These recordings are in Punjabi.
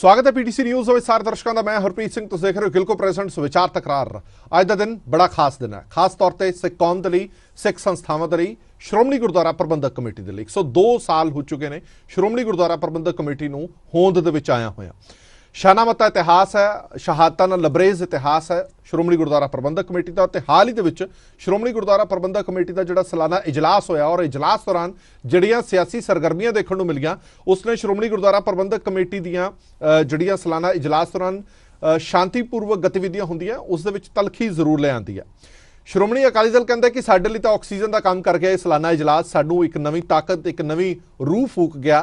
स्वागत है पीटीसी न्यूज़ ਵਿੱਚ ਸਾਰੇ ਦਰਸ਼ਕਾਂ ਦਾ। ਮੈਂ ਹਰਪ੍ਰੀਤ ਸਿੰਘ। ਤੁਸੀਂ ਦੇਖ ਰਹੇ ਹੋ ਗਿਲਕੋ ਪ੍ਰੈਜ਼ੈਂਟਸ ਵਿਚਾਰ ਤਕਰਾਰ। ਅੱਜ ਦਾ ਦਿਨ ਬੜਾ ਖਾਸ ਦਿਨ ਹੈ, ਖਾਸ ਤੌਰ ਤੇ ਸਿੱਖ ਕੌਮ ਦੇ ਲਈ, ਸਿੱਖ ਸੰਸਥਾਵਾਂ ਦੇ ਲਈ, ਸ਼੍ਰੋਮਣੀ ਗੁਰਦੁਆਰਾ ਪ੍ਰਬੰਧਕ ਕਮੇਟੀ ਦੇ ਲਈ। 102 ਸਾਲ ਹੋ ਚੁੱਕੇ ਨੇ ਸ਼੍ਰੋਮਣੀ ਗੁਰਦੁਆਰਾ ਪ੍ਰਬੰਧਕ ਕਮੇਟੀ ਨੂੰ ਹੋਂਦ ਦੇ ਵਿੱਚ ਆਇਆ ਹੋਇਆ। शानामता इतिहास है, शहादतां नाल लबरेज इतिहास है श्रोमणी गुरुद्वारा प्रबंधक कमेटी का। हाल ही दे श्रोमणी गुरुद्वारा प्रबंधक कमेटी का जिहड़ा सालाना इजलास होया और इजलास दौरान जिहड़ियां सियासी सरगर्मियां देखने को मिलियां, उसने श्रोमणी गुरुद्वारा प्रबंधक कमेटी दियां जिहड़ियां सालाना इजलास दौरान शांतिपूर्वक गतिविधियां होंदियां उस दे विच तलखी जरूर ले आंदी है। श्रोमणी अकाली दल कहता है कि साडे लई तां ऑक्सीजन का काम कर गया सालाना इजलास, सानू एक नवीं ताकत, एक नवीं रूह फूक गया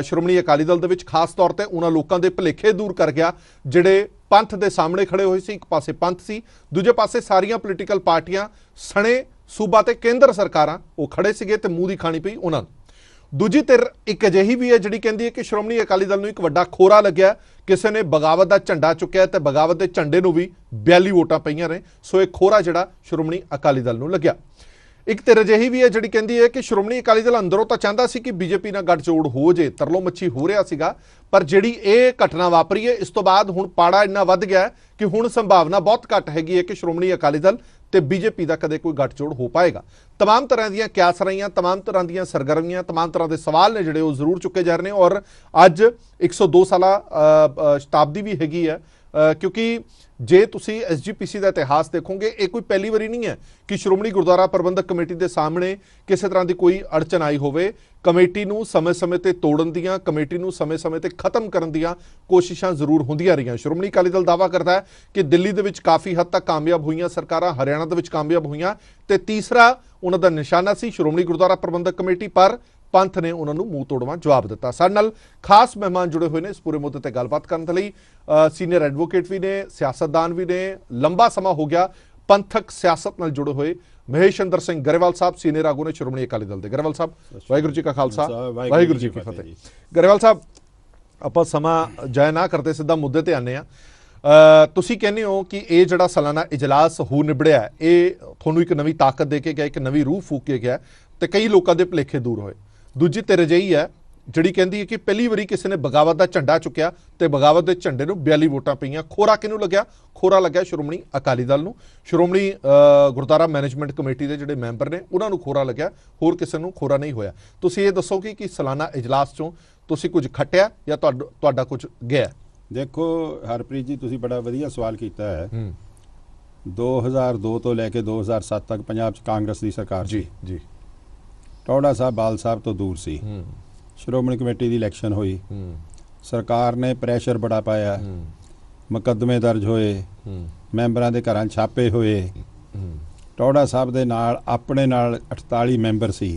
श्रोमणी अकाली दल दे विच। खास तौर पर उन्होंने लोगों के भुलेखे दूर कर गया जिहड़े पंथ के सामने खड़े हुए सी। एक पासे पंथ सी, दूजे पासे सारियां पोलीटिकल पार्टियां सने सूबा ते केंद्र सरकारां वो खड़े सीगे ते मूंह दी खानी पई उन्हां नूं। दूजी धिर एक अजिही भी है जिहड़ी कहंदी है कि श्रोमणी अकाली दल नूं एक वड्डा खोरा लग्या, किसी ने बगावत का झंडा चुक्या ते बगावत के झंडे नूं भी 42 वोटां पईयां ने। सो एक खोरा जिहड़ा श्रोमणी अकाली दल नूं लग्या। एक धिर अजिही भी है जिहड़ी कहंदी है कि श्रोमणी अकाली दल अंदरों तो चाहता सी कि बीजेपी नाल गठजोड़ हो जे, तरलो मच्छी हो रहा सीगा, पर जिहड़ी ये घटना वापरी है इस तो बाद हुण पाड़ा इन्ना वध गया कि हुण संभावना बहुत घट हैगी है कि श्रोमणी अकाली दल ते बीजेपी का कदे कोई गठजोड़ हो पाएगा। तमाम तरह दीयां क्यास रहियां, तमाम तरह दीयां सरगर्मियां, तमाम तरह के सवाल ने जिहड़े वो जरूर चुके जा रहे हैं। और अज 102 साला शताब्दी भी हैगी है, क्योंकि जे तुसी SGPC का इतिहास देखोगे ये कोई पहली बारी नहीं है कि श्रोमणी गुरुद्वारा प्रबंधक कमेटी के सामने किसी तरह की कोई अड़चन आई होवे। कमेटी नूं समय समय ते तोड़न दियां, कमेटी नूं समय समय ते खत्म करन दियां कोशिशां जरूर होंदियां रहियां। श्रोमणी अकाली दल दावा करता है कि दिल्ली दे विच काफ़ी हद तक कामयाब हुईयां सरकारां, हरियाणा दे विच कामयाब हुईयां, ते तीसरा उन्हां दा निशाना सी श्रोमणी गुरुद्वारा प्रबंधक कमेटी, पर पंथ ने उन्होंने मूँह तोड़वा जवाब दिता। साडे नाल खास मेहमान जुड़े हुए हैं इस पूरे मुद्दे पर गलबात करने के लिए। सीनियर एडवोकेट भी ने, सियासतदान भी ने, लंबा समा हो गया पंथक सियासत नाल जुड़े हुए महेश चंद्र सिंह गरेवाल साहब, सीनियर आगू ने श्रोमणी अकाली दल के। गरेवाल साहब वाहिगुरू जी का खालसा, वाहिगुरू जी की फतेह। गरेवाल साहब आपां समा जाया ना करते सीधा मुद्दे ते आने आ। तुसीं कहने हो कि ये जिहड़ा सालाना इजलास हो निबड़िया ये तुहानूं एक नवीं ताकत दे के गया, एक नवीं रूह फूक के गया, तो कई लोगों के भुलेखे दूर होए। दूजी धिर अजिही है जिहड़ी कहंदी है कि पहली बारी किसी ने बगावत का झंडा चुक्या तो बगावत के झंडे नूं 42 वोटां पईयां। खोरा किहनूं लग्या? खोरा लग्या श्रोमणी अकाली दल नूं। श्रोमणी गुरुद्वारा मैनेजमेंट कमेटी के जिहड़े मैंबर ने उन्हां नूं खोरा लग्या, होर किसी नूं खोरा नहीं होया। तुसीं ये दसो कि सालाना इजलास चों तुसीं कुछ खट्टिया या तुहाडा कुछ गया? देखो हरप्रीत जी, तुसीं बड़ा वधिया सवाल कीता है। 2002 तो लैके 2007 तक पंजाब च कांग्रेस की सरकार जी जी, टौड़ा साहब बाल साहब तो दूर सी। श्रोमणी कमेटी की इलैक्शन हुई, सरकार ने प्रैशर बड़ा पाया, मुकदमे दर्ज होए, मैंबरां दे घरां छापे होए। टौड़ा साहब दे नाल अपने नाल 48 मैंबर सी,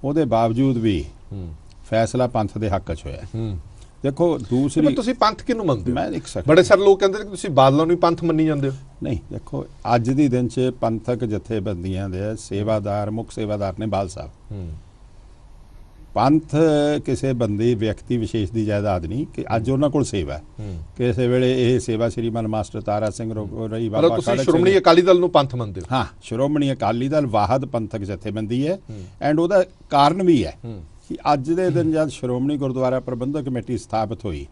उहदे बावजूद भी फैसला पंथ दे हक च होया। देखो दूसरी तुसीं पंथ किहनूं मनदे हो? मैं एक सेकंड, बड़े सारे लोग कहंदे कि तुसीं बादलों नूं पंथ मन्नी जांदे हो। नहीं, देखो अज दी दिन च पंथक जथेबंदियां दे सेवादार, मुख सेवादार ने बाल साहब। पंथ किसी बंदे व्यक्ति विशेष की जायदाद नहीं कि अज उन्हां कोल सेवा है। किसी वेले ये सेवा श्रीमान मास्टर तारा सिंह रही बाबा श्रोमणी अकाली दल नूं पंथ मनदे हो? हाँ, श्रोमणी अकाली दल वाहद पंथक जथेबंदी है। एंड उहदा कारण भी है कि अज दे दिन जब श्रोमणी गुरुद्वारा प्रबंधक कमेटी स्थापित हुई,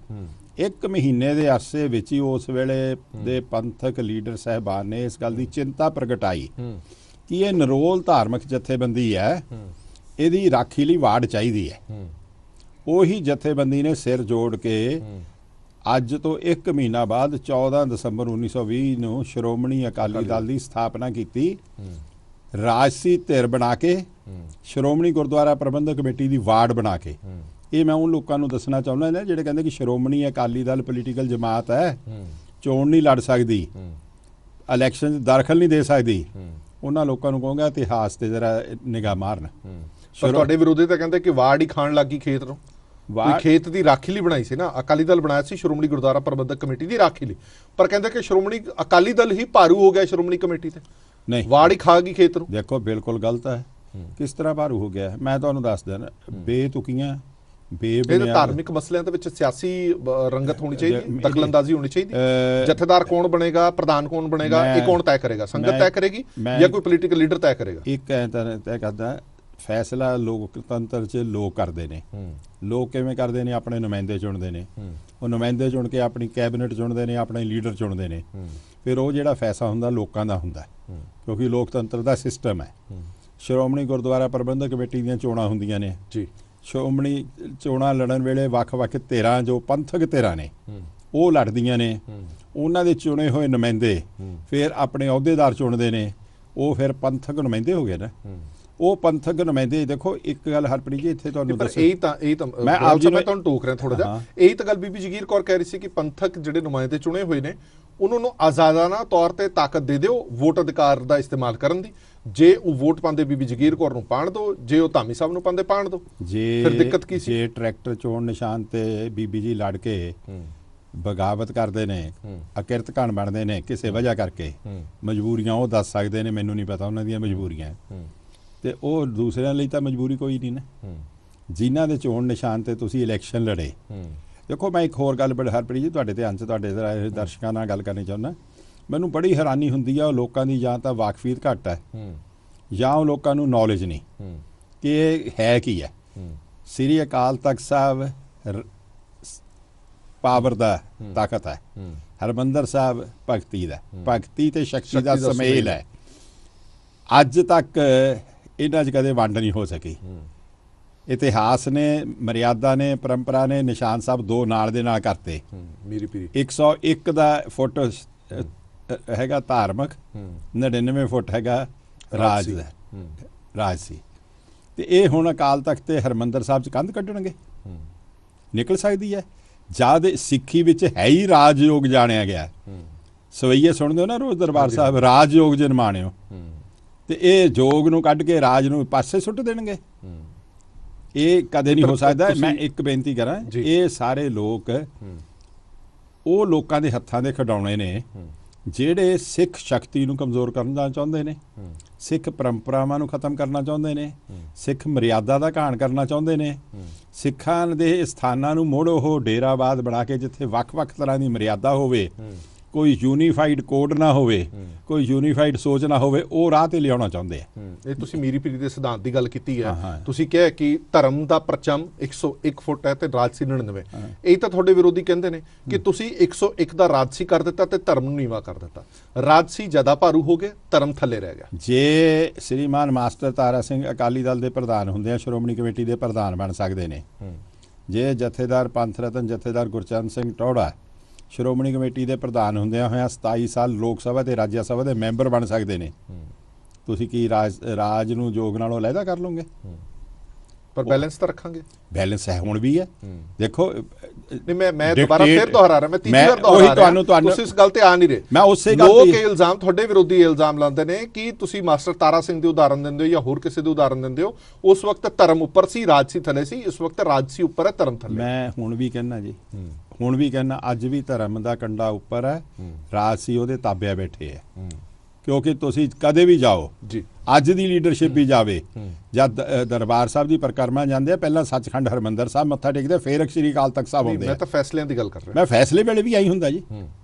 एक महीने के अरसे विच ही उस वेले दे पंथक लीडर साहबान ने इस गल की चिंता प्रगटाई कि ये निरोल धार्मिक जथेबंदी है, ਇਹਦੀ ਰਾਖੀ ਲਈ ਵਾਰਡ ਚਾਹੀਦੀ ਹੈ। ਉਹੀ ਜਥੇਬੰਦੀ ਨੇ ਸਿਰ ਜੋੜ ਕੇ ਅੱਜ ਤੋਂ 1 ਮਹੀਨਾ ਬਾਅਦ 14 ਦਸੰਬਰ 1920 ਨੂੰ ਸ਼੍ਰੋਮਣੀ ਅਕਾਲੀ ਦਲ ਦੀ ਸਥਾਪਨਾ ਕੀਤੀ। ਰਾਜਸੀ ਧਿਰ ਬਣਾ ਕੇ ਸ਼੍ਰੋਮਣੀ ਗੁਰਦੁਆਰਾ ਪ੍ਰਬੰਧਕ ਕਮੇਟੀ ਦੀ ਵਾਰਡ ਬਣਾ ਕੇ। ਇਹ ਮੈਂ ਉਹਨਾਂ ਲੋਕਾਂ ਨੂੰ ਦੱਸਣਾ ਚਾਹੁੰਦਾ ਨਾ ਜਿਹੜੇ ਕਹਿੰਦੇ ਕਿ ਸ਼੍ਰੋਮਣੀ ਅਕਾਲੀ ਦਲ ਪੋਲੀਟੀਕਲ ਜਮਾਤ ਹੈ, ਚੋਣ ਨਹੀਂ ਲੜ ਸਕਦੀ, ਇਲੈਕਸ਼ਨ 'ਚ ਦਖਲ ਨਹੀਂ ਦੇ ਸਕਦੀ। ਉਹਨਾਂ ਲੋਕਾਂ ਨੂੰ ਕਹੂੰਗਾ ਇਤਿਹਾਸ ਤੇ ਜਰਾ ਨਿਗਾਹ ਮਾਰਨ। पर तुहाडे विरोधी तो कहते कि वार्ड ही खाण लग गई खेत नूं। कोई खेत की राखी लिए बनाई सी ना, अकाली दल बनाया सी श्रोमणी गुरुद्वारा प्रबंधक कमेटी की राखी लिए, पर कहते कि श्रोमणी अकाली दल ही भारू हो गया श्रोमणी कमेटी से, नहीं वार्ड ही खा गई खेत नूं। देखो बिल्कुल गलत है। किस तरह भारू हो गया? मैं तुहानूं दस देना, बेतुकियां धार्मिक मसलिਆਂ ਦੇ ਵਿੱਚ सियासी रंगत होनी चाहिए, दखलंदाजी होनी चाहिए। जथेदार कौन बनेगा, प्रधान कौन बनेगा, ये कौन तय करेगा? संगत तय करेगी या कोई पॉलिटिकल लीडर तय करेगा? एक तय करदा ਫੈਸਲਾ ਲੋਕਤੰਤਰ 'ਚ ਲੋਕ ਕਰਦੇ ਨੇ। ਲੋਕ ਕਿਵੇਂ ਕਰਦੇ ਨੇ? ਆਪਣੇ ਨੁਮਾਇੰਦੇ ਚੁਣਦੇ ਨੇ, ਉਹ ਨੁਮਾਇੰਦੇ ਚੁਣ ਕੇ ਆਪਣੀ ਕੈਬਨਿਟ ਚੁਣਦੇ ਨੇ, ਆਪਣੇ ਲੀਡਰ ਚੁਣਦੇ ਨੇ। ਫਿਰ ਉਹ ਜਿਹੜਾ ਫੈਸਲਾ ਹੁੰਦਾ ਲੋਕਾਂ ਦਾ ਹੁੰਦਾ, ਕਿਉਂਕਿ ਲੋਕਤੰਤਰ ਦਾ ਸਿਸਟਮ ਹੈ। ਸ਼੍ਰੋਮਣੀ ਗੁਰਦੁਆਰਾ ਪ੍ਰਬੰਧਕ ਕਮੇਟੀ ਦੀਆਂ ਚੋਣਾਂ ਹੁੰਦੀਆਂ ਨੇ ਜੀ। ਸ਼੍ਰੋਮਣੀ ਚੋਣਾਂ ਲੜਨ ਵੇਲੇ ਵੱਖ-ਵੱਖ ਧਿਰਾਂ, ਜੋ ਪੰਥਕ ਧਿਰਾਂ ਨੇ, ਉਹ ਲੜਦੀਆਂ ਨੇ। ਉਹਨਾਂ ਦੇ ਚੁਣੇ ਹੋਏ ਨੁਮਾਇੰਦੇ ਫਿਰ ਆਪਣੇ ਅਹੁਦੇਦਾਰ ਚੁਣਦੇ ਨੇ। ਉਹ ਫਿਰ ਪੰਥਕ ਨੁਮਾਇੰਦੇ ਹੋ ਗਏ ਨਾ। ਉਹ ਪੰਥਕ ਨੁਮਾਇੰਦੇ, ਦੇਖੋ ਇੱਕ ਗੱਲ ਹਰਪ੍ਰੀਤ ਜੀ ਇੱਥੇ ਤੁਹਾਨੂੰ ਦੱਸਾਂ, ਇਹ ਤਾਂ ਮੈਂ ਆਪ ਜੀ ਮੈਂ ਤੁਹਾਨੂੰ ਟੋਕ ਰਿਹਾ ਥੋੜਾ ਜਿਹਾ। ਇਹੀ ਤਾਂ ਗੱਲ ਬੀਬੀ ਜਗੀਰ ਕੌਰ ਕਹਿ ਰਹੀ ਸੀ ਕਿ ਪੰਥਕ ਜਿਹੜੇ ਨੁਮਾਇੰਦੇ ਚੁਣੇ ਹੋਏ ਨੇ ਉਹਨਾਂ ਨੂੰ ਆਜ਼ਾਦਾਨਾ ਤੌਰ ਤੇ ਤਾਕਤ ਦੇ ਦਿਓ ਵੋਟ ਅਧਿਕਾਰ ਦਾ ਇਸਤੇਮਾਲ ਕਰਨ ਦੀ। ਜੇ ਉਹ ਵੋਟ ਪਾਉਂਦੇ ਬੀਬੀ ਜਗੀਰ ਕੌਰ ਨੂੰ ਪਾਣ ਦਿਓ, ਜੇ ਉਹ ਧਾਮੀ ਸਾਹਿਬ ਨੂੰ ਪਾਉਂਦੇ ਪਾਣ ਦਿਓ। ਫਿਰ ਦਿੱਕਤ ਕੀ ਸੀ? ਜੇ ਟਰੈਕਟਰ ਚੋਣ ਨਿਸ਼ਾਨ ਤੇ ਬੀਬੀ ਜੀ ਲੜ ਕੇ ਬਗਾਵਤ ਕਰਦੇ ਨੇ, ਅਕਿਰਤ ਘਣ ਬਣਦੇ ਨੇ ਕਿਸੇ ਵਜ੍ਹਾ ਕਰਕੇ, ਮਜਬੂਰੀਆਂ ਉਹ ਦੱਸ ਸਕਦੇ ਨੇ, ਮੈਨੂੰ ਨਹੀਂ ਪਤਾ ਉਹਨਾਂ ਦੀਆਂ ਮਜਬੂਰੀਆਂ। ਤੇ ਉਹ ਦੂਸਰਿਆਂ ਲਈ ਤਾਂ ਮਜਬੂਰੀ ਕੋਈ ਨਹੀਂ ਨਾ, ਜਿਨ੍ਹਾਂ ਦੇ ਚੋਣ ਨਿਸ਼ਾਨ ਤੇ ਤੁਸੀਂ ਇਲੈਕਸ਼ਨ ਲੜੇ। ਦੇਖੋ ਮੈਂ ਇੱਕ ਹੋਰ ਗੱਲ ਬੜੀ ਹਰਪ੍ਰੀਤ ਜੀ ਤੁਹਾਡੇ ਧਿਆਨ 'ਚ, ਤੁਹਾਡੇ ਦਰਸ਼ਕਾਂ ਨਾਲ ਗੱਲ ਕਰਨੀ ਚਾਹੁੰਦਾ। ਮੈਨੂੰ ਬੜੀ ਹੈਰਾਨੀ ਹੁੰਦੀ ਆ, ਉਹ ਲੋਕਾਂ ਦੀ ਜਾਂ ਤਾਂ ਵਾਕਫੀਅਤ ਘੱਟ ਹੈ ਜਾਂ ਉਹ ਲੋਕਾਂ ਨੂੰ ਨੌਲੇਜ ਨਹੀਂ ਕਿ ਇਹ ਹੈ ਕੀ ਹੈ। ਸ੍ਰੀ ਅਕਾਲ ਤਖਤ ਸਾਹਿਬ ਪਾਵਰ ਦਾ ਤਾਕਤ ਹੈ, ਹਰਮੰਦਰ ਸਾਹਿਬ ਭਗਤੀ ਦਾ, ਭਗਤੀ ਤੇ ਸ਼ਕਤੀ ਦਾ ਸੁਮੇਲ ਹੈ। ਅੱਜ ਤੱਕ ਇਹਨਾਂ 'ਚ ਕਦੇ ਵੰਡ ਨਹੀਂ ਹੋ ਸਕੀ। ਇਤਿਹਾਸ ਨੇ, ਮਰਿਆਦਾ ਨੇ, ਪਰੰਪਰਾ ਨੇ ਨਿਸ਼ਾਨ ਸਾਹਿਬ ਦੋ ਨਾਲ ਦੇ ਨਾਲ ਕਰਤੇ। 101 ਦਾ ਫੁੱਟ ਹੈਗਾ ਧਾਰਮਿਕ, 99 ਫੁੱਟ ਹੈਗਾ ਰਾਜ ਦਾ, ਰਾਜਸੀ। ਤੇ ਇਹ ਹੁਣ ਅਕਾਲ ਤਖਤ ਤੇ ਹਰਮੰਦਰ ਸਾਹਿਬ 'ਚ ਕੰਧ ਕੱਢਣਗੇ? ਨਿਕਲ ਸਕਦੀ ਹੈ। ਜਦ ਸਿੱਖੀ ਵਿੱਚ ਹੈ ਹੀ ਰਾਜਯੋਗ ਜਾਣਿਆ ਗਿਆ। ਸਵਈਏ ਸੁਣਦੇ ਹੋ ਨਾ ਰੋਜ਼ ਦਰਬਾਰ ਸਾਹਿਬ, ਰਾਜਯੋਗ ਜਨਮਾਣਿਓ। ਤੇ ਇਹ ਜੋਗ ਨੂੰ ਕੱਢ ਕੇ ਰਾਜ ਨੂੰ ਪਾਸੇ ਸੁੱਟ ਦੇਣਗੇ? ਇਹ ਕਦੇ ਨਹੀਂ ਹੋ ਸਕਦਾ। ਮੈਂ ਇੱਕ ਬੇਨਤੀ ਕਰਾਂ, ਇਹ ਸਾਰੇ ਲੋਕ ਉਹ ਲੋਕਾਂ ਦੇ ਹੱਥਾਂ ਦੇ ਖਿਡੌਣੇ ਨੇ ਜਿਹੜੇ ਸਿੱਖ ਸ਼ਕਤੀ ਨੂੰ ਕਮਜ਼ੋਰ ਕਰਨਾ ਚਾਹੁੰਦੇ ਨੇ, ਸਿੱਖ ਪਰੰਪਰਾਵਾਂ ਨੂੰ ਖਤਮ ਕਰਨਾ ਚਾਹੁੰਦੇ ਨੇ, ਸਿੱਖ ਮਰਿਆਦਾ ਦਾ ਘਾਣ ਕਰਨਾ ਚਾਹੁੰਦੇ ਨੇ, ਸਿੱਖਾਂ ਦੇ ਸਥਾਨਾਂ ਨੂੰ ਮੁੜ ਉਹ ਡੇਰਾਬਾਦ ਬਣਾ ਕੇ ਜਿੱਥੇ ਵੱਖ-ਵੱਖ ਤਰ੍ਹਾਂ ਦੀ ਮਰਿਆਦਾ ਹੋਵੇ, ਕੋਈ ਯੂਨੀਫਾਈਡ ਕੋਡ ਨਾ ਹੋਵੇ, ਕੋਈ ਯੂਨੀਫਾਈਡ ਸੋਚ ਨਾ ਹੋਵੇ, ਉਹ ਰਾਹ ਤੇ ਲਿਆਉਣਾ ਚਾਹੁੰਦੇ ਆ। ਇਹ ਤੁਸੀਂ ਮੀਰੀ ਪੀਰੀ ਦੇ ਸਿਧਾਂਤ ਦੀ ਗੱਲ ਕੀਤੀ ਹੈ। ਤੁਸੀਂ ਕਿਹਾ ਕਿ ਧਰਮ ਦਾ ਪਰਚਮ 101 ਫੁੱਟ ਹੈ ਤੇ ਰਾਜਸੀ 99। ਇਹ ਤਾਂ ਤੁਹਾਡੇ ਵਿਰੋਧੀ ਕਹਿੰਦੇ ਨੇ ਕਿ ਤੁਸੀਂ 101 ਦਾ ਰਾਜਸੀ ਕਰ ਦਿੱਤਾ ਤੇ ਧਰਮ ਨੂੰ ਨੀਵਾਂ ਕਰ ਦਿੱਤਾ। ਰਾਜਸੀ ਜ਼ਿਆਦਾ ਭਾਰੂ ਹੋ ਗਿਆ, ਧਰਮ ਥੱਲੇ ਰਹਿ ਗਿਆ। ਜੇ ਸ੍ਰੀਮਾਨ ਮਾਸਟਰ ਤਾਰਾ ਸਿੰਘ ਅਕਾਲੀ ਦਲ ਦੇ ਪ੍ਰਧਾਨ ਹੁੰਦੇ ਆ, ਸ਼੍ਰੋਮਣੀ ਕਮੇਟੀ ਦੇ ਪ੍ਰਧਾਨ ਬਣ ਸਕਦੇ ਨੇ। ਜੇ ਜਥੇਦਾਰ ਪੰਥ ਰਤਨ ਜਥੇਦਾਰ ਗੁਰਚਰਨ ਸਿੰਘ ਟੌੜਾ ਸ਼੍ਰੋਮਣੀ ਕਮੇਟੀ ਦੇ ਪ੍ਰਧਾਨ ਹੁੰਦਿਆਂ ਹੋਇਆਂ 27 ਸਾਲ ਲੋਕ ਸਭਾ ਤੇ ਰਾਜ ਸਭਾ ਦੇ ਮੈਂਬਰ ਬਣ ਸਕਦੇ ਨੇ। ਤੁਸੀਂ ਕੀ ਰਾਜ ਨੂੰ ਜੋਗ ਨਾਲੋਂ ਅਲੱਗਾ ਕਰ ਲਓਗੇ? ਪਰ ਬੈਲੈਂਸ ਤਾਂ ਰੱਖਾਂਗੇ। ਬੈਲੈਂਸ ਹੈ, ਹੁਣ ਵੀ ਹੈ। ਦੇਖੋ ਮੈਂ ਦੁਬਾਰਾ ਫਿਰ ਦੁਹਰਾ ਰਿਹਾ, ਮੈਂ ਤੀਜੀ ਵਾਰ ਦੁਹਰਾ ਰਿਹਾ, ਤੁਸੀਂ ਇਸ ਗੱਲ ਤੇ ਆ ਨਹੀਂ ਰਹੇ। ਮੈਂ ਉਸੇ ਗੱਲ ਲੋਕ ਇਹ ਇਲਜ਼ਾਮ, ਤੁਹਾਡੇ ਵਿਰੋਧੀ ਇਲਜ਼ਾਮ ਲਾਉਂਦੇ ਨੇ ਕਿ ਤੁਸੀਂ ਮਾਸਟਰ ਤਾਰਾ ਸਿੰਘ ਦੇ ਉਦਾਹਰਨ ਦਿੰਦੇ ਹੋ ਜਾਂ ਹੋਰ ਕਿਸੇ ਦੇ ਉਦਾਹਰਨ ਦਿੰਦੇ ਹੋ। ਉਸ ਵਕਤ ਧਰਮ ਉੱਪਰ ਸੀ, ਰਾਜਸੀ ਥੱਲੇ ਸੀ। ਇਸ ਵਕਤ ਰਾਜਸੀ ਉੱਪਰ ਹੈ, ਧਰਮ ਥੱਲੇ। ਮੈਂ ਹੁਣ ਵੀ ਕਹਿਣਾ ਜੀ, ਹੁਣ ਵੀ ਕਹਿਣਾ, ਅੱਜ ਵੀ ਧਰਮ ਦਾ ਕੰਡਾ ਉੱਪਰ ਹੈ, ਰਾਜਸੀ ਉਹਦੇ ਤਾਬਿਆ ਬੈਠੇ ਹੈ। ਕਿਉਂਕਿ ਤੁਸੀਂ ਕਦੇ ਵੀ ਜਾਓ ਜੀ, ਅੱਜ ਦੀ ਲੀਡਰਸ਼ਿਪ ਵੀ ਜਾਵੇ, ਜਦ ਦਰਬਾਰ ਸਾਹਿਬ ਦੀ ਪਰਿਕਰਮਾ ਜਾਂਦੇ ਆ, ਪਹਿਲਾਂ ਸੱਚਖੰਡ ਹਰਮੰਦਰ ਸਾਹਿਬ ਮੱਥਾ ਟੇਕਦੇ, ਫਿਰ ਸ੍ਰੀ ਅਕਾਲ ਤਖਤ ਸਾਹਿਬ ਆਉਂਦੇ ਆ। ਮੈਂ ਤਾਂ ਫੈਸਲਿਆਂ ਦੀ ਗੱਲ ਕਰ ਰਿਹਾ। ਮੈਂ ਫੈਸਲੇ ਵੇਲੇ ਵੀ ਆਈ ਹੁੰਦਾ ਜੀ।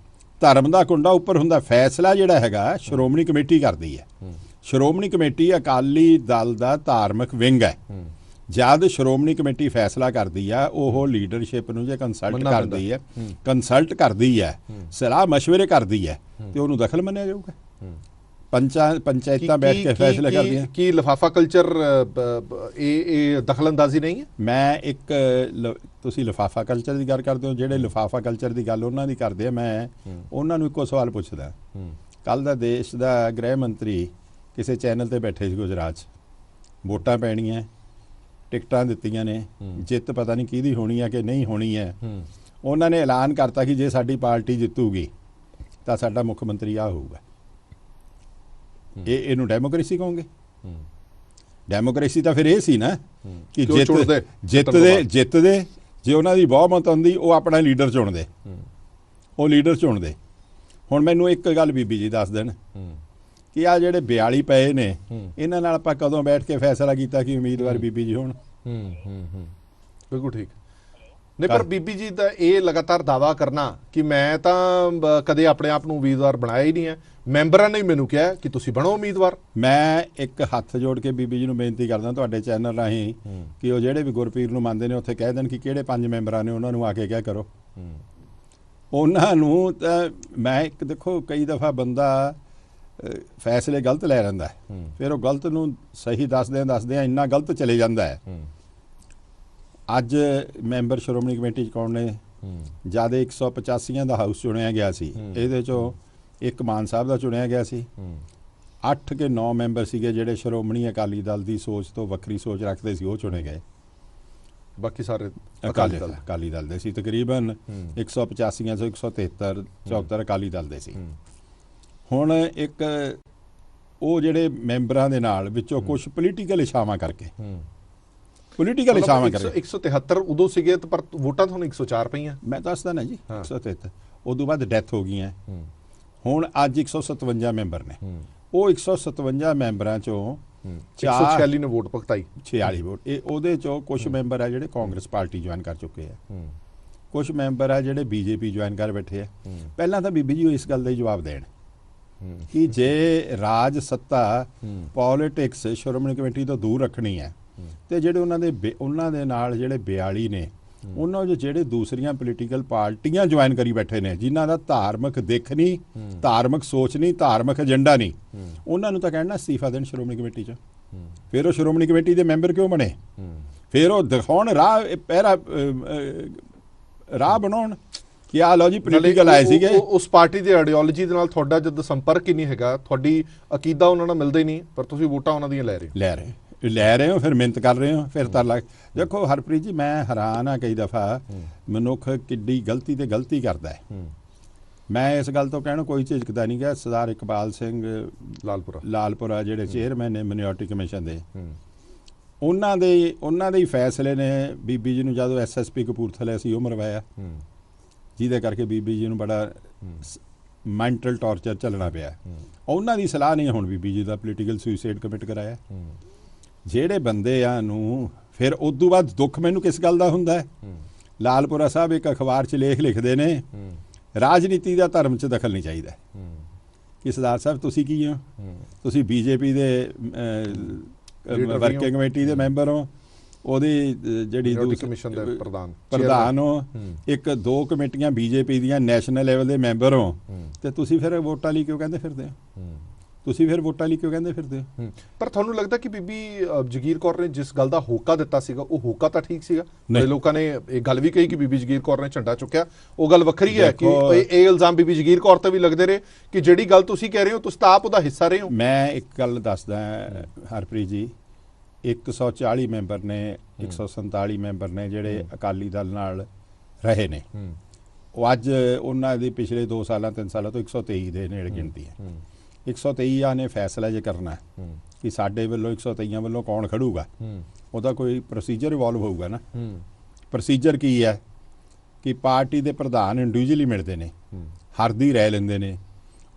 ਧਰਮ ਦਾ ਕੁੰਡਾ ਉੱਪਰ ਹੁੰਦਾ। ਫੈਸਲਾ ਜਿਹੜਾ ਹੈਗਾ ਸ਼੍ਰੋਮਣੀ ਕਮੇਟੀ ਕਰਦੀ ਹੈ। ਸ਼੍ਰੋਮਣੀ ਕਮੇਟੀ ਅਕਾਲੀ ਦਲ ਦਾ ਧਾਰਮਿਕ ਵਿੰਗ ਹੈ। ਜਦ ਸ਼੍ਰੋਮਣੀ ਕਮੇਟੀ ਫੈਸਲਾ ਕਰਦੀ ਆ, ਉਹ ਲੀਡਰਸ਼ਿਪ ਨੂੰ ਜੇ ਕੰਸਲਟ ਕਰਦੀ ਹੈ, ਸਲਾਹ ਮਸ਼ਵਰੇ ਕਰਦੀ ਹੈ, ਤੇ ਉਹਨੂੰ ਦਖਲ ਮੰਨਿਆ ਜਾਊਗਾ। ਪੰਚਾਇਤਾਂ ਬੈਠ ਕੇ ਫੈਸਲੇ ਕਰਦੀਆਂ। ਕੀ ਲਿਫਾਫਾ ਕਲਚਰ ਇਹ ਦਖਲਅੰਦਾਜ਼ੀ ਨਹੀਂ ਹੈ? ਮੈਂ ਇੱਕ, ਤੁਸੀਂ ਲਿਫਾਫਾ ਕਲਚਰ ਦੀ ਗੱਲ ਕਰਦੇ ਹੋ, ਜਿਹੜੇ ਲਿਫਾਫਾ ਕਲਚਰ ਦੀ ਗੱਲ ਉਹਨਾਂ ਦੀ ਕਰਦੇ ਆ, ਮੈਂ ਉਹਨਾਂ ਨੂੰ ਇੱਕੋ ਸਵਾਲ ਪੁੱਛਦਾ। ਕੱਲ ਦਾ ਦੇਸ਼ ਦਾ ਗ੍ਰਹਿ ਮੰਤਰੀ ਕਿਸੇ ਚੈਨਲ ਤੇ ਬੈਠੇ ਸੀ ਗੁਜਰਾਤ 'ਚ, ਵੋਟਾਂ ਪੈਣੀਆਂ, ਟਿਕਟਾਂ ਦਿੱਤੀਆਂ ਨੇ, ਜਿੱਤ ਪਤਾ ਨਹੀਂ ਕਿਹਦੀ ਹੋਣੀ ਹੈ ਕਿ ਨਹੀਂ ਹੋਣੀ ਹੈ। ਉਹਨਾਂ ਨੇ ਐਲਾਨ ਕਰਤਾ ਕਿ ਜੇ ਸਾਡੀ ਪਾਰਟੀ ਜਿੱਤੂਗੀ ਤਾਂ ਸਾਡਾ ਮੁੱਖ ਮੰਤਰੀ ਆ ਹੋਊਗਾ। ਇਹਨੂੰ ਡੈਮੋਕ੍ਰੇਸੀ ਕਹੋਗੇ? ਡੈਮੋਕ੍ਰੇਸੀ ਤਾਂ ਫਿਰ ਇਹ ਸੀ ਨਾ ਕਿ ਜਿੱਤਦੇ ਜੇ ਉਹਨਾਂ ਦੀ ਬਹੁਮਤ ਹੁੰਦੀ, ਉਹ ਆਪਣਾ ਲੀਡਰ ਚੁਣਦੇ, ਉਹ ਲੀਡਰ ਚੁਣਦੇ। ਹੁਣ ਮੈਨੂੰ ਇੱਕ ਗੱਲ ਬੀਬੀ ਜੀ ਦੱਸ ਦੇਣ ਕਿ ਆ ਜਿਹੜੇ 42 ਪਏ ਨੇ, ਇਹਨਾਂ ਨਾਲ ਆਪਾਂ ਕਦੋਂ ਬੈਠ ਕੇ ਫੈਸਲਾ ਕੀਤਾ ਕਿ ਉਮੀਦਵਾਰ ਬੀਬੀ ਜੀ ਹੋਣ? ਬਿਲਕੁਲ ਠੀਕ। नहीं पर बीबी जी का ये लगातार दावा करना कि मैं तो कदे अपने आप ਨੂੰ ਉਮੀਦਵਾਰ ਬਣਾਇਆ ਹੀ ਨਹੀਂ ਹੈ, ਮੈਂਬਰਾਂ ਨੇ ਮੈਨੂੰ ਕਿਹਾ ਕਿ ਤੁਸੀਂ ਬਣੋ ਉਮੀਦਵਾਰ। ਮੈਂ ਇੱਕ ਹੱਥ ਜੋੜ ਕੇ ਬੀਬੀ ਜੀ ਨੂੰ ਬੇਨਤੀ ਕਰਦਾ ਤੁਹਾਡੇ ਚੈਨਲ ਰਾਹੀਂ ਕਿ ਉਹ ਜਿਹੜੇ ਵੀ ਗੁਰਪੀਰ ਨੂੰ ਮੰਨਦੇ ਨੇ ਉੱਥੇ ਕਹਿ ਦੇਣ ਕਿ ਕਿਹੜੇ 5 ਮੈਂਬਰਾਂ ਨੇ ਉਹਨਾਂ ਨੂੰ ਆ ਕੇ ਕਿਹਾ ਕਰੋ। ਉਹਨਾਂ ਨੂੰ ਤਾਂ ਮੈਂ ਇੱਕ ਦੇਖੋ ਕਈ ਦਫਾ ਬੰਦਾ ਫੈਸਲੇ ਗਲਤ ਲੈ ਲੈਂਦਾ ਫਿਰ ਉਹ ਗਲਤ ਨੂੰ ਸਹੀ ਦੱਸਦਿਆਂ ਇੰਨਾ ਗਲਤ ਚਲੇ ਜਾਂਦਾ ਹੈ। ਅੱਜ ਮੈਂਬਰ ਸ਼੍ਰੋਮਣੀ ਕਮੇਟੀ 'ਚ ਕੌਣ ਨੇ? ਜਿਆਦਾ 185 ਦਾ ਹਾਊਸ ਚੁਣਿਆ ਗਿਆ ਸੀ, ਇਹਦੇ 'ਚੋਂ ਇੱਕ ਮਾਨ ਸਾਹਿਬ ਦਾ ਚੁਣਿਆ ਗਿਆ ਸੀ। 8 ਕੇ 9 ਮੈਂਬਰ ਸੀਗੇ ਜਿਹੜੇ ਸ਼੍ਰੋਮਣੀ ਅਕਾਲੀ ਦਲ ਦੀ ਸੋਚ ਤੋਂ ਵੱਖਰੀ ਸੋਚ ਰੱਖਦੇ ਸੀ, ਉਹ ਚੁਣੇ ਗਏ। ਬਾਕੀ ਸਾਰੇ ਅਕਾਲੀ ਦਲ ਦੇ ਸੀ। ਤਕਰੀਬਨ 185 ਚੋਂ 173 74 ਅਕਾਲੀ ਦਲ ਦੇ ਸੀ। ਹੁਣ ਇੱਕ ਉਹ ਜਿਹੜੇ ਮੈਂਬਰਾਂ ਦੇ ਨਾਲ ਵਿੱਚੋਂ ਕੁਝ ਪੋਲੀਟੀਕਲ ਇਸ਼ਾਵਾਂ ਕਰਕੇ 173 ਉਦੋਂ ਸੀਗੇ ਪਰ ਵੋਟਾਂ ਤੁਹਾਨੂੰ 104 ਪਈਆਂ। ਮੈਂ ਦੱਸਦਾ ਨਾ ਜੀ 173 ਉਦੋਂ ਬਾਅਦ ਡੈਥ ਹੋ ਗਈਆਂ। ਹੁਣ ਅੱਜ 157 ਮੈਂਬਰ ਨੇ। ਉਹ 157 ਮੈਂਬਰਾਂ ਚੋਂ 146 ਨੇ ਵੋਟ ਭੁਗਤਾਈ। 46 ਵੋਟ ਇਹ ਉਹਦੇ ਚੋਂ ਕੁਝ ਮੈਂਬਰ ਆ ਜਿਹੜੇ ਕਾਂਗਰਸ ਪਾਰਟੀ ਜੁਆਇਨ ਕਰ ਚੁੱਕੇ ਆ, ਕੁਝ ਮੈਂਬਰ ਆ ਜਿਹੜੇ ਬੀਜੇਪੀ ਜੁਆਇਨ ਕਰ ਬੈਠੇ ਆ। ਪਹਿਲਾਂ ਤਾਂ ਬੀਬੀ ਜੀ ਇਸ ਗੱਲ ਦਾ ਹੀ ਜਵਾਬ ਦੇਣ ਕਿ ਜੇ ਰਾਜ ਸੱਤਾ ਪੋਲਿਟਿਕਸ ਸ਼੍ਰੋਮਣੀ ਕਮੇਟੀ ਤੋਂ ਦੂਰ ਰੱਖਣੀ ਹੈ ਤੇ ਜਿਹੜੇ ਉਹਨਾਂ ਦੇ ਨਾਲ ਜਿਹੜੇ 42 ਨੇ ਉਹਨਾਂ ਜੋ ਜਿਹੜੇ ਦੂਸਰੀਆਂ ਪੋਲੀਟੀਕਲ ਪਾਰਟੀਆਂ ਜੁਆਇਨ ਕਰੀ ਬੈਠੇ ਨੇ ਜਿਨ੍ਹਾਂ ਦਾ ਧਾਰਮਿਕ ਦਿੱਖ ਨਹੀਂ, ਧਾਰਮਿਕ ਸੋਚ ਨਹੀਂ, ਧਾਰਮਿਕ ਏਜੰਡਾ ਨਹੀਂ, ਉਹਨਾਂ ਨੂੰ ਤਾਂ ਕਹਿਣਾ ਅਸਤੀਫਾ ਦੇਣ ਸ਼੍ਰੋਮਣੀ ਕਮੇਟੀ 'ਚ। ਫਿਰ ਉਹ ਸ਼੍ਰੋਮਣੀ ਕਮੇਟੀ ਦੇ ਮੈਂਬਰ ਕਿਉਂ ਬਣੇ? ਫਿਰ ਉਹ ਦਿਖਾਉਣ ਰਾਹ ਬਣਾਉਣ ਕਿ ਆ ਲਓ ਜੀ ਪੋਲੀਟੀਕਲ ਆਏ ਸੀਗੇ। ਉਸ ਪਾਰਟੀ ਦੀ ਆਈਡੀਓਲੋਜੀ ਦੇ ਨਾਲ ਤੁਹਾਡਾ ਜਦ ਸੰਪਰਕ ਹੀ ਨਹੀਂ ਹੈਗਾ, ਤੁਹਾਡੀ ਅਕੀਦਾ ਉਹਨਾਂ ਨਾਲ ਮਿਲਦਾ ਹੀ ਨਹੀਂ, ਪਰ ਤੁਸੀਂ ਵੋਟਾਂ ਉਹਨਾਂ ਦੀਆਂ ਲੈ ਰਹੇ ਹੋ, ਫਿਰ ਮਿਹਨਤ ਕਰ ਰਹੇ ਹੋ, ਫਿਰ ਤਾਂ ਦੇਖੋ ਹਰਪ੍ਰੀਤ ਜੀ ਮੈਂ ਹੈਰਾਨ ਆ ਕਈ ਦਫਾ ਮਨੁੱਖ ਕਿੱਡੀ ਗਲਤੀ ਤੇ ਗਲਤੀ ਕਰਦਾ ਹੈ। ਮੈਂ ਇਸ ਗੱਲ ਤੋਂ ਕਹਿਣਾ ਕੋਈ ਝਿਜਕਦਾ ਨਹੀਂ ਗਿਆ। ਸਰਦਾਰ ਇਕਬਾਲ ਸਿੰਘ ਲਾਲਪੁਰਾ ਜਿਹੜੇ ਚੇਅਰਮੈਨ ਨੇ ਮਿਨੋਰਟੀ ਕਮਿਸ਼ਨ ਦੇ, ਉਹਨਾਂ ਦੇ ਹੀ ਫੈਸਲੇ ਨੇ ਬੀਬੀ ਜੀ ਨੂੰ ਜਦੋਂ SSP ਕਪੂਰਥਲੇ ਸੀ ਉਹ ਮਰਵਾਇਆ, ਜਿਹਦੇ ਕਰਕੇ ਬੀਬੀ ਜੀ ਨੂੰ ਬੜਾ ਮੈਂਟਲ ਟਾਰਚਰ ਚੱਲਣਾ ਪਿਆ। ਉਹਨਾਂ ਦੀ ਸਲਾਹ ਨਹੀਂ ਹੁਣ ਬੀਬੀ ਜੀ ਦਾ ਪੋਲੀਟੀਕਲ ਸੁਸਾਈਡ ਕਮਿਟ ਕਰਾਇਆ। ਜਿਹੜੇ ਬੰਦੇ ਆ ਨੂੰ ਫਿਰ ਉਦੋਂ ਬਾਅਦ ਦੁੱਖ ਮੈਨੂੰ ਕਿਸ ਗੱਲ ਦਾ ਹੁੰਦਾ ਹੈ? ਲਾਲਪੁਰਾ ਸਾਹਿਬ ਇੱਕ ਅਖਬਾਰ 'ਚ ਲੇਖ ਲਿਖਦੇ ਨੇ ਰਾਜਨੀਤੀ ਦਾ ਧਰਮ 'ਚ ਦਖਲ ਨਹੀਂ ਚਾਹੀਦਾ। ਕਿ ਸਰਦਾਰ ਸਾਹਿਬ ਤੁਸੀਂ ਕੀ ਹੋ? ਤੁਸੀਂ BJP ਦੇ ਵਰਕਿੰਗ ਕਮੇਟੀ ਦੇ ਮੈਂਬਰ ਹੋ, ਉਹਦੀ ਜਿਹੜੀ ਕਮਿਸ਼ਨ ਦੇ ਪ੍ਰਧਾਨ ਹੋ, 1-2 ਕਮੇਟੀਆਂ BJP ਦੀਆਂ ਨੈਸ਼ਨਲ ਲੈਵਲ ਦੇ ਮੈਂਬਰ ਹੋ, ਤੇ ਤੁਸੀਂ ਫਿਰ ਵੋਟਾਂ ਲਈ ਕਿਉਂ ਕਹਿੰਦੇ ਫਿਰਦੇ ਹੋ? ਪਰ ਤੁਹਾਨੂੰ ਲੱਗਦਾ ਕਿ ਬੀਬੀ ਜਗੀਰ ਕੌਰ ਨੇ ਜਿਸ ਗੱਲ ਦਾ ਹੋਕਾ ਦਿੱਤਾ ਸੀਗਾ ਉਹ ਹੋਕਾ ਤਾਂ ਠੀਕ ਸੀਗਾ? ਲੋਕਾਂ ਨੇ ਇਹ ਗੱਲ ਵੀ ਕਹੀ ਕਿ ਬੀਬੀ ਜਗੀਰ ਕੌਰ ਨੇ ਝੰਡਾ ਚੁੱਕਿਆ, ਉਹ ਗੱਲ ਵੱਖਰੀ ਹੈ ਕਿ ਇਹ ਇਲਜ਼ਾਮ ਬੀਬੀ ਜਗੀਰ ਕੌਰ ਤੇ ਵੀ ਲੱਗਦੇ ਰਹੇ ਕਿ ਜਿਹੜੀ ਗੱਲ ਤੁਸੀਂ ਕਹਿ ਰਹੇ ਹੋ ਤੁਸੀਂ ਤਾਂ ਆਪ ਉਹਦਾ ਹਿੱਸਾ ਰਹੇ ਹੋ। ਮੈਂ ਇੱਕ ਗੱਲ ਦੱਸਦਾ ਹਰਪ੍ਰੀਤ ਜੀ, 140 ਮੈਂਬਰ ਨੇ, 147 ਮੈਂਬਰ ਨੇ ਜਿਹੜੇ ਅਕਾਲੀ ਦਲ ਨਾਲ ਰਹੇ ਨੇ, ਉਹ ਅੱਜ ਉਹਨਾਂ ਦੀ ਪਿਛਲੇ 2 ਸਾਲਾਂ 3 ਸਾਲਾਂ ਤੋਂ 123 ਦੇ ਨੇੜੇ ਗਿਣਤੀ ਹੈ। 123 ਨੇ ਫੈਸਲਾ ਜੇ ਕਰਨਾ ਕਿ ਸਾਡੇ ਵੱਲੋਂ 123 ਵੱਲੋਂ ਕੌਣ ਖੜੂਗਾ, ਉਹਦਾ ਕੋਈ ਪ੍ਰੋਸੀਜਰ ਇਵੋਲਵ ਹੋਊਗਾ ਨਾ। ਪ੍ਰੋਸੀਜਰ ਕੀ ਹੈ ਕਿ ਪਾਰਟੀ ਦੇ ਪ੍ਰਧਾਨ ਇੰਡੀਵਿਜੂਅਲੀ ਮਿਲਦੇ ਨੇ, ਹਰਦੀ ਰਹਿ ਲੈਂਦੇ ਨੇ,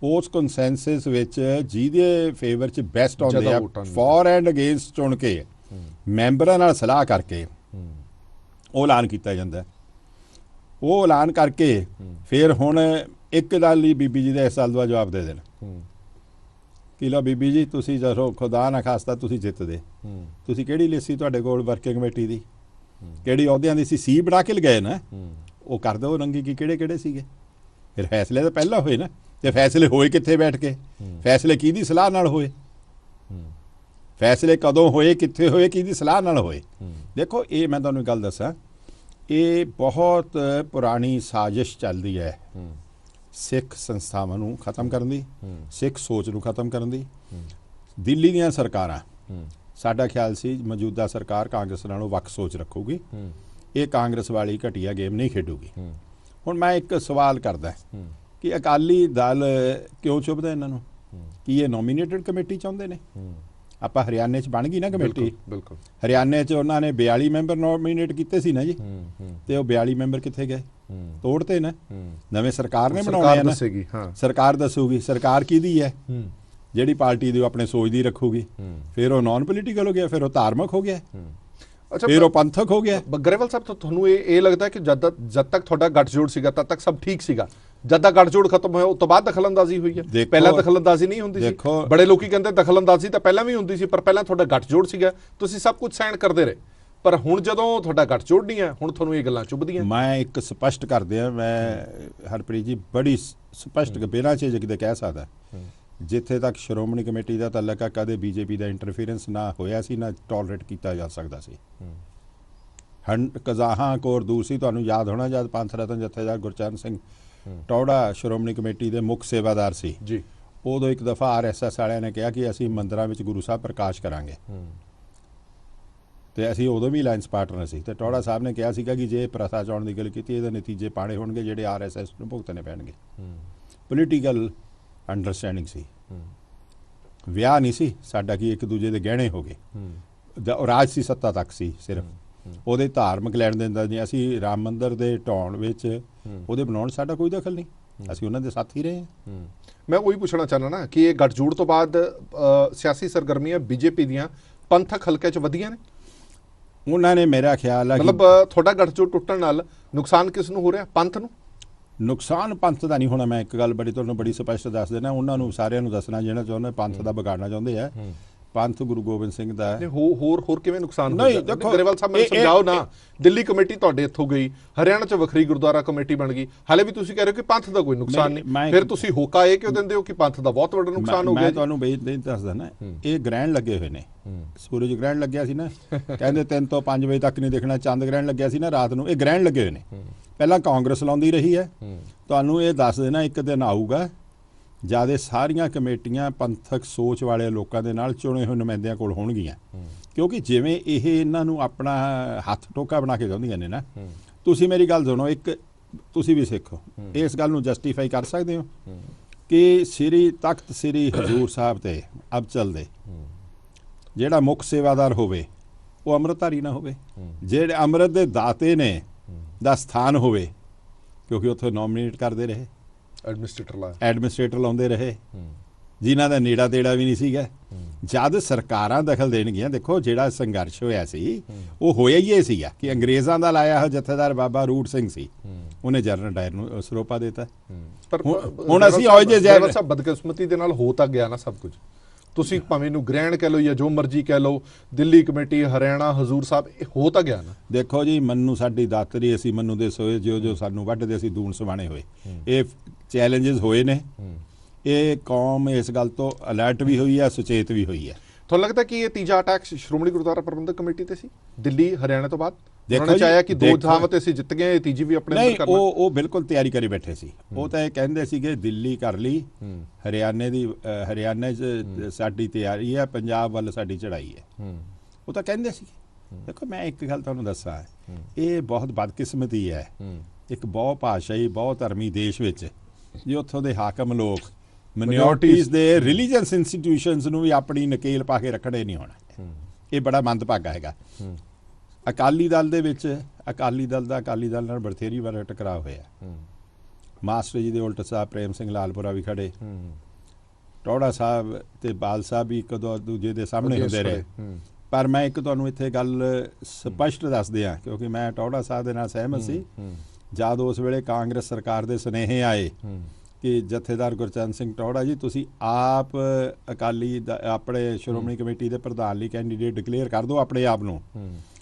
ਉਸ ਕੰਸੈਂਸਸ ਵਿੱਚ ਜਿਹਦੇ ਫੇਵਰ 'ਚ ਬੈਸਟ ਆਉਂਦੇ ਆ ਫੋਰ ਐਂਡ ਅਗੇਂਸਟ ਚੁਣ ਕੇ ਮੈਂਬਰਾਂ ਨਾਲ ਸਲਾਹ ਕਰਕੇ ਉਹ ਐਲਾਨ ਕੀਤਾ ਜਾਂਦਾ। ਉਹ ਐਲਾਨ ਕਰਕੇ ਫਿਰ ਹੁਣ ਇੱਕ ਗੱਲ ਲਈ ਬੀਬੀ ਜੀ ਦਾ ਇਸ ਸਾਲ ਦਾ ਜਵਾਬ ਦੇ ਦੇਣ ਕਿ ਲਓ ਬੀਬੀ ਜੀ ਤੁਸੀਂ ਜਦੋਂ ਖੁਦਾ ਨਾ ਖਾਸਤਾ ਤੁਸੀਂ ਜਿੱਤਦੇ, ਤੁਸੀਂ ਕਿਹੜੀ ਲਿਸਟ ਸੀ ਤੁਹਾਡੇ ਕੋਲ ਵਰਕਿੰਗ ਕਮੇਟੀ ਦੀ, ਕਿਹੜੀ ਅਹੁਦਿਆਂ ਦੀ ਸੀ ਬਣਾ ਕੇ ਲਗਾਏ ਨਾ, ਉਹ ਕਰ ਦਿਓ ਰੰਗੀ ਕਿ ਕਿਹੜੇ ਸੀਗੇ। ਫਿਰ ਫੈਸਲੇ ਤਾਂ ਪਹਿਲਾਂ ਹੋਏ ਨਾ, ਤੇ ਫੈਸਲੇ ਹੋਏ ਕਿੱਥੇ ਬੈਠ ਕੇ? ਫੈਸਲੇ ਕਿਹਦੀ ਸਲਾਹ ਨਾਲ ਹੋਏ? ਫੈਸਲੇ ਕਦੋਂ ਹੋਏ, ਕਿੱਥੇ ਹੋਏ, ਕਿਹਦੀ ਸਲਾਹ ਨਾਲ ਹੋਏ? ਦੇਖੋ ਇਹ ਮੈਂ ਤੁਹਾਨੂੰ ਗੱਲ ਦੱਸਾਂ, ਇਹ ਬਹੁਤ ਪੁਰਾਣੀ ਸਾਜ਼ਿਸ਼ ਚੱਲਦੀ ਹੈ ਸਿੱਖ ਸੰਸਥਾਵਾਂ ਨੂੰ ਖਤਮ ਕਰਨ ਦੀ, ਸਿੱਖ ਸੋਚ ਨੂੰ ਖਤਮ ਕਰਨ ਦੀ। ਦਿੱਲੀ ਦੀਆਂ ਸਰਕਾਰਾਂ, ਸਾਡਾ ਖਿਆਲ ਸੀ ਮੌਜੂਦਾ ਸਰਕਾਰ ਕਾਂਗਰਸ ਨਾਲੋਂ ਵੱਖ ਸੋਚ ਰੱਖੂਗੀ, ਇਹ ਕਾਂਗਰਸ ਵਾਲੀ ਘਟੀਆ ਗੇਮ ਨਹੀਂ ਖੇਡੂਗੀ। ਹੁਣ ਮੈਂ ਇੱਕ ਸਵਾਲ ਕਰਦਾ ਕਿ ਅਕਾਲੀ ਦਲ ਕਿਉਂ ਚੁੱਭਦਾ ਇਹਨਾਂ ਨੂੰ? ਕੀ ਇਹ ਨੋਮੀਨੇਟਡ ਕਮੇਟੀ ਚਾਹੁੰਦੇ ਨੇ? ਆਪਾਂ ਹਰਿਆਣੇ 'ਚ ਬਣ ਗਈ ਨਾ ਕਮੇਟੀ, ਬਿਲਕੁਲ ਹਰਿਆਣੇ 'ਚ ਉਹਨਾਂ ਨੇ 42 ਮੈਂਬਰ ਨੋਮੀਨੇਟ ਕੀਤੇ ਸੀ ਨਾ ਜੀ, ਤੇ ਉਹ 42 ਮੈਂਬਰ ਕਿੱਥੇ ਗਏ? ਤੋੜਤੇ ਨਾ। ਨਵੇਂ ਸਰਕਾਰ ਨੇ ਬਣਾਉਣੇ ਆ ਨਾ, ਸਰਕਾਰ ਦੱਸੂਗੀ। ਸਰਕਾਰ ਕਿਹਦੀ ਹੈ? ਜਿਹੜੀ ਪਾਰਟੀ ਦੀ ਉਹ ਆਪਣੇ ਸੋਚਦੀ ਰੱਖੂਗੀ। ਫਿਰ ਉਹ ਨਾਨ ਪੋਲੀਟੀਕਲ ਹੋ ਗਿਆ, ਫਿਰ ਉਹ ਧਾਰਮਿਕ ਹੋ ਗਿਆ। ਅੱਛਾ, ਫਿਰ ਉਹ ਪੰਥਕ ਹੋ ਗਿਆ। ਗਰੇਵਾਲ ਸਾਹਿਬ ਤੁਹਾਨੂੰ ਇਹ ਲੱਗਦਾ ਹੈ ਕਿ ਜਦ ਤੱਕ ਤੁਹਾਡਾ ਗੱਠਜੋੜ ਸੀਗਾ ਤਦ ਤੱਕ ਸਭ ਠੀਕ ਸੀਗਾ, ਜਦ ਤੱਕ ਗੱਠਜੋੜ ਖਤਮ ਹੋਇਆ ਉਸ ਤੋਂ ਬਾਅਦ ਦਖਲਅੰਦਾਜ਼ੀ ਹੋਈ ਹੈ? ਪਹਿਲਾਂ ਦਖਲਅੰਦਾਜ਼ੀ ਨਹੀਂ ਹੁੰਦੀ ਸੀ। ਬੜੇ ਲੋਕੀ ਕਹਿੰਦੇ ਦਖਲਅੰਦਾਜ਼ੀ ਤਾਂ ਪਹਿਲਾਂ ਵੀ ਹੁੰਦੀ ਸੀ, ਪਰ ਪਹਿਲਾਂ ਤੁਹਾਡਾ ਗੱਠਜੋੜ ਸੀਗਾ, ਤੁਸੀਂ ਸਭ ਕੁਝ ਸਹਿਣ ਕਰਦੇ ਰਹੇ। ਪਰ ਹੁਣ ਜਦੋਂ ਤੁਹਾਡਾ ਗੱਠਜੋੜ ਨਹੀਂ ਹੈ, ਹੁਣ ਤੁਹਾਨੂੰ ਇਹ ਗੱਲਾਂ ਚੁੱਭਦੀਆਂ। ਮੈਂ ਇੱਕ ਸਪਸ਼ਟ ਕਰ ਦਿਆਂ, ਮੈਂ ਹਰਪ੍ਰੀਤ ਜੀ ਬੜੀ ਸਪਸ਼ਟ ਬਿਨਾਂ ਝਿਜਕ ਦੇ ਕਹਿ ਸਕਦਾ, ਜਿੱਥੇ ਤੱਕ ਸ਼੍ਰੋਮਣੀ ਕਮੇਟੀ ਦਾ ਤਾਲੁਕ ਹੈ, ਕਦੇ ਬੀਜੇਪੀ ਦਾ ਇੰਟਰਫੀਰੈਂਸ ਨਾ ਹੋਇਆ ਸੀ, ਨਾ ਟੋਲਰੇਟ ਕੀਤਾ ਜਾ ਸਕਦਾ ਸੀ। ਕਜ਼ਾਹਾਂ ਕੋਰ ਦੂਸਰੀ, ਤੁਹਾਨੂੰ ਯਾਦ ਹੋਣਾ ਜਦ ਪੰਥ ਰਤਨ ਜਥੇਦਾਰ ਗੁਰਚਰਨ ਸਿੰਘ ਟੌੜਾ ਸ਼੍ਰੋਮਣੀ ਕਮੇਟੀ ਦੇ ਮੁੱਖ ਸੇਵਾਦਾਰ ਸੀ ਜੀ, ਉਦੋਂ ਇੱਕ ਦਫਾ RSS ਵਾਲਿਆਂ ਨੇ ਕਿਹਾ ਕਿ ਅਸੀਂ ਮੰਦਰਾਂ ਵਿੱਚ ਗੁਰੂ ਸਾਹਿਬ ਪ੍ਰਕਾਸ਼ ਕਰਾਂਗੇ, ਤੇ ਅਸੀਂ ਉਦੋਂ ਵੀ ਅਲਾਇੰਸ ਪਾਰਟਨਰ ਸੀ। ਤੇ ਟੌੜਾ ਸਾਹਿਬ ਨੇ ਕਿਹਾ ਸੀਗਾ ਕਿ ਜੇ ਪ੍ਰਥਾ ਚੋਣ ਦੀ ਗੱਲ ਕੀਤੀ, ਇਹਦੇ ਨਤੀਜੇ ਪਾਣੇ ਹੋਣਗੇ ਜਿਹੜੇ RSS ਨੂੰ ਭੁਗਤਣੇ ਪੈਣਗੇ। ਪੋਲੀਟੀਕਲ ਅੰਡਰਸਟੈਂਡਿੰਗ ਸੀ, ਵਿਆਹ ਨਹੀਂ ਸੀ ਸਾਡਾ ਕਿ ਇੱਕ ਦੂਜੇ ਦੇ ਗਹਿਣੇ ਹੋ ਗਏ। ਰਾਜਸੀ ਸੱਤਾ ਤੱਕ ਸੀ ਸਿਰਫ, ਉਹਦੇ ਧਾਰਮਿਕ ਲੈਣ ਦੇਣ ਦਾ ਨਹੀਂ। ਅਸੀਂ ਰਾਮ ਮੰਦਿਰ ਦੇ ਢਾਉਣ ਵਿੱਚ ਉਹਦੇ ਬਣਾਉਣ ਸਾਡਾ ਕੋਈ ਦਖਲ ਨਹੀਂ, ਅਸੀਂ ਉਹਨਾਂ ਦੇ ਸਾਥੀ ਰਹੇ ਹਾਂ। ਮੈਂ ਉਹੀ ਪੁੱਛਣਾ ਚਾਹੁੰਦਾ ਨਾ ਕਿ ਇਹ ਗੱਠਜੋੜ ਤੋਂ ਬਾਅਦ ਸਿਆਸੀ ਸਰਗਰਮੀਆਂ ਬੀਜੇਪੀ ਦੀਆਂ ਪੰਥਕ ਹਲਕੇ 'ਚ ਵਧੀਆਂ ਨੇ। ਉਹਨਾਂ ਨੇ, ਮੇਰਾ ਖਿਆਲ ਹੈ, ਮਤਲਬ ਤੁਹਾਡਾ ਗੱਠਜੋੜ ਟੁੱਟਣ ਨਾਲ ਨੁਕਸਾਨ ਕਿਸ ਨੂੰ ਹੋ ਰਿਹਾ? ਪੰਥ ਨੂੰ? ਨੁਕਸਾਨ ਪੰਥ ਦਾ ਨਹੀਂ ਹੋਣਾ। ਮੈਂ ਇੱਕ ਗੱਲ ਤੁਹਾਨੂੰ ਬੜੀ ਸਪਸ਼ਟ ਦੱਸ ਦੇਣਾ, ਉਹਨਾਂ ਨੂੰ ਸਾਰਿਆਂ ਨੂੰ ਦੱਸਣਾ ਜਿਹੜਾ ਚਾਹੁੰਦੇ ਪੰਥ ਦਾ ਵਿਗਾੜਨਾ ਚਾਹੁੰਦੇ ਆ। ਪੰਥ ਗੁਰੂ ਗੋਬਿੰਦ ਸਿੰਘ ਦਾ ਹੈ। ਹੋਰ ਕਿਵੇਂ ਨੁਕਸਾਨ ਹੋਇਆ? ਗਰੇਵਾਲ ਸਾਹਿਬ ਮੈਨੂੰ ਸਮਝਾਓ ਨਾ। ਦਿੱਲੀ ਕਮੇਟੀ ਤੁਹਾਡੇ ਇੱਥੋਂ ਗਈ, ਹਰਿਆਣਾ 'ਚ ਵੱਖਰੀ ਗੁਰਦੁਆਰਾ ਕਮੇਟੀ ਬਣ ਗਈ, ਹਾਲੇ ਵੀ ਤੁਸੀਂ ਕਹਿ ਰਹੇ ਹੋ ਕਿ ਪੰਥ ਦਾ ਕੋਈ ਨੁਕਸਾਨ ਨਹੀਂ। ਫਿਰ ਤੁਸੀਂ ਹੋਕਾ ਇਹ ਕਿਉਂ ਦਿੰਦੇ ਹੋ ਕਿ ਪੰਥ ਦਾ ਬਹੁਤ ਵੱਡਾ ਨੁਕਸਾਨ ਹੋ ਗਿਆ? ਮੈਂ ਤੁਹਾਨੂੰ ਦੱਸਦਾ ਨਾ, ਇਹ ਗ੍ਰਹਿਣ ਲੱਗੇ ਹੋਏ ਨੇ। ਸੂਰਜ ਗ੍ਰਹਿਣ ਲੱਗਿਆ ਸੀ ਨਾ, ਕਹਿੰਦੇ 3 ਤੋਂ 5 ਵਜੇ ਤੱਕ ਨਹੀਂ ਦੇਖਣਾ। ਚੰਦ ਗ੍ਰਹਿਣ ਲੱਗਿਆ ਸੀ ਨਾ ਰਾਤ ਨੂੰ, ਇਹ ਗ੍ਰਹਿਣ ਲੱਗੇ ਹੋਏ ਨੇ। ਪਹਿਲਾਂ ਕਾਂਗਰਸ ਲਾਉਂਦੀ ਰਹੀ ਹੈ। ਤੁਹਾਨੂੰ ਇਹ ਦੱਸ ਦੇਣਾ, ਇੱਕ ਦਿਨ ਆਊਗਾ ਜਦ ਇਹ ਸਾਰੀਆਂ ਕਮੇਟੀਆਂ ਪੰਥਕ ਸੋਚ ਵਾਲੇ ਲੋਕਾਂ ਦੇ ਨਾਲ ਚੁਣੇ ਹੋਏ ਨੁਮਾਇੰਦਿਆਂ ਕੋਲ ਹੋਣਗੀਆਂ, ਕਿਉਂਕਿ ਜਿਵੇਂ ਇਹ ਇਹਨਾਂ ਨੂੰ ਆਪਣਾ ਹੱਥ ਟੋਕਾ ਬਣਾ ਕੇ ਚਾਹੁੰਦੀਆਂ ਨੇ ਨਾ। ਤੁਸੀਂ ਮੇਰੀ ਗੱਲ ਸੁਣੋ, ਇੱਕ ਤੁਸੀਂ ਵੀ ਸਿੱਖੋ, ਇਸ ਗੱਲ ਨੂੰ ਜਸਟੀਫਾਈ ਕਰ ਸਕਦੇ ਹੋ ਕਿ ਸ੍ਰੀ ਤਖਤ ਸ੍ਰੀ ਹਜ਼ੂਰ ਸਾਹਿਬ ਤੇ ਅਬਚਲ ਦੇ ਜਿਹੜਾ ਮੁੱਖ ਸੇਵਾਦਾਰ ਹੋਵੇ ਉਹ ਅੰਮ੍ਰਿਤਧਾਰੀ ਨਾ ਹੋਵੇ, ਜਿਹੜੇ ਅੰਮ੍ਰਿਤ ਦੇ ਦਾਤੇ ਨੇ ਦਾ ਸਥਾਨ ਹੋਵੇ, ਕਿਉਂਕਿ ਉੱਥੇ ਨੋਮੀਨੇਟ ਕਰਦੇ ਰਹੇ, ਐਡਮਿਨਿਸਟ੍ਰੇਟਰ ਲਾਉਂਦੇ ਰਹੇ, ਜਿਨ੍ਹਾਂ ਦਾ ਨੇੜਾ ਤੇੜਾ ਵੀ ਨਹੀਂ ਸੀਗਾ। ਜਦ ਸਰਕਾਰਾਂ ਦਖਲ ਦੇਣਗੀਆਂ, ਦੇਖੋ ਜਿਹੜਾ ਸੰਘਰਸ਼ ਹੋਇਆ ਸੀ ਉਹ ਹੋਇਆ ਹੀ ਇਹ ਸੀਗਾ ਕਿ ਅੰਗਰੇਜ਼ਾਂ ਦਾ ਲਾਇਆ ਹੋਇਆ ਜਥੇਦਾਰ ਬਾਬਾ ਰੂਟ ਸਿੰਘ ਸੀ, ਉਹਨੇ ਜਨਰਲ ਡਾਇਰ ਨੂੰ ਸਰੋਪਾ ਦਿੱਤਾ। ਪਰ ਹੁਣ ਅਸੀਂ ਸਭ ਬਦਕਿਸਮਤੀ ਦੇ ਨਾਲ ਹੋ ਤਾਂ ਗਿਆ ਨਾ ਸਭ ਕੁਝ। ਤੁਸੀਂ ਭਾਵੇਂ ਨੂੰ ਗ੍ਰਹਿਣ ਕਹਿ ਲਓ ਜਾਂ ਜੋ ਮਰਜ਼ੀ ਕਹਿ ਲਓ, ਦਿੱਲੀ ਕਮੇਟੀ, ਹਰਿਆਣਾ, ਹਜ਼ੂਰ ਸਾਹਿਬ, ਇਹ ਹੋ ਤਾਂ ਗਿਆ ਨਾ। ਦੇਖੋ ਜੀ, ਮੰਨੂ ਸਾਡੀ ਦਾਤਰੀ, ਅਸੀਂ ਮੰਨੂ ਦੇ ਸੋਏ, ਜੋ ਸਾਨੂੰ ਵੱਢਦੇ ਅਸੀਂ ਦੂਣ ਸਵਾਣੇ ਹੋਏ। ਇਹ ਚੈਲੰਜਸ ਹੋਏ ਨੇ, ਇਹ ਕੌਮ ਇਸ ਗੱਲ ਤੋਂ ਅਲਰਟ ਵੀ ਹੋਈ ਹੈ, ਸੁਚੇਤ ਵੀ ਹੋਈ ਹੈ। ਤੁਹਾਨੂੰ ਲੱਗਦਾ ਕਿ ਇਹ ਤੀਜਾ ਅਟੈਕ ਸ਼੍ਰੋਮਣੀ ਗੁਰਦੁਆਰਾ ਪ੍ਰਬੰਧਕ ਕਮੇਟੀ ਤੇ ਸੀ ਦਿੱਲੀ ਹਰਿਆਣਾ ਤੋਂ ਬਾਅਦ? ਉਹਨਾਂ ਨੇ ਚਾਹਿਆ ਕਿ 2 ਥਾਵਾਂ ਤੇ ਅਸੀਂ ਜਿੱਤ ਗਏ, ਇਹ ਤੀਜੀ ਵੀ ਆਪਣੇ ਅੰਦਰ ਕਰਨਾ। ਉਹ ਬਿਲਕੁਲ ਤਿਆਰੀ ਕਰੀ ਬੈਠੇ ਸੀ। ਉਹ ਤਾਂ ਇਹ ਕਹਿੰਦੇ ਸੀਗੇ ਦਿੱਲੀ ਕਰ ਲਈ, ਹਰਿਆਣੇ 'ਚ ਸਾਡੀ ਤਿਆਰੀ ਹੈ, ਪੰਜਾਬ ਵੱਲ ਸਾਡੀ ਚੜ੍ਹਾਈ ਹੈ, ਉਹ ਤਾਂ ਕਹਿੰਦੇ ਸੀ। ਦੇਖੋ, ਮੈਂ ਇੱਕ ਗੱਲ ਤੁਹਾਨੂੰ ਦੱਸਾਂ, ਇਹ ਬਹੁਤ ਬਦਕਿਸਮਤੀ ਹੈ ਇੱਕ ਬਹੁ ਭਾਸ਼ਾਈ ਬਹੁ ਧਰਮੀ ਦੇਸ਼ ਵਿੱਚ, ਜੇ ਉੱਥੋਂ ਦੇ ਹਾਕਮ ਲੋਕ ਮਿਨੋਰਟੀਜ਼ ਦੇ ਰਿਲੀਜੀਅਸ ਇੰਸਟੀਟਿਊਸ਼ਨਸ ਨੂੰ ਵੀ ਆਪਣੀ ਨਕੇਲ ਪਾ ਕੇ ਰੱਖਣੇ ਨਹੀਂ ਹੋਣਾ। ਇਹ ਬੜਾ ਮੰਦਭਾਗਾ ਹੈਗਾ। ਅਕਾਲੀ ਦਲ ਦੇ ਵਿੱਚ ਅਕਾਲੀ ਦਲ ਨਾਲ ਬਥੇਰੀ ਵਾਰ ਟਕਰਾਅ ਹੋਇਆ। ਮਾਸਟਰ ਜੀ ਦੇ ਉਲਟ ਸਾਹਿਬ ਪ੍ਰੇਮ ਸਿੰਘ ਲਾਲਪੁਰਾ ਵੀ ਖੜੇ, ਟੌੜਾ ਸਾਹਿਬ ਤੇ ਬਾਲ ਸਾਹਿਬ ਵੀ ਇੱਕ ਦੂਜੇ ਦੇ ਸਾਹਮਣੇ ਹੁੰਦੇ ਰਹੇ। ਪਰ ਮੈਂ ਇੱਕ ਤੁਹਾਨੂੰ ਇੱਥੇ ਗੱਲ ਸਪਸ਼ਟ ਦੱਸ ਦਿਆਂ, ਕਿਉਂਕਿ ਮੈਂ ਟੌੜਾ ਸਾਹਿਬ ਦੇ ਨਾਲ ਸਹਿਮਤ ਸੀ। ਜਦ ਉਸ ਵੇਲੇ ਕਾਂਗਰਸ ਸਰਕਾਰ ਦੇ ਸੁਨੇਹੇ ਆਏ ਕਿ ਜਥੇਦਾਰ ਗੁਰਚਰਨ ਸਿੰਘ ਟੌੜਾ ਜੀ, ਤੁਸੀਂ ਆਪ ਅਕਾਲੀ ਆਪਣੇ ਸ਼੍ਰੋਮਣੀ ਕਮੇਟੀ ਦੇ ਪ੍ਰਧਾਨ ਲਈ ਕੈਂਡੀਡੇਟ ਡਿਕਲੇਅਰ ਕਰ ਦਿਓ ਆਪਣੇ ਆਪ ਨੂੰ,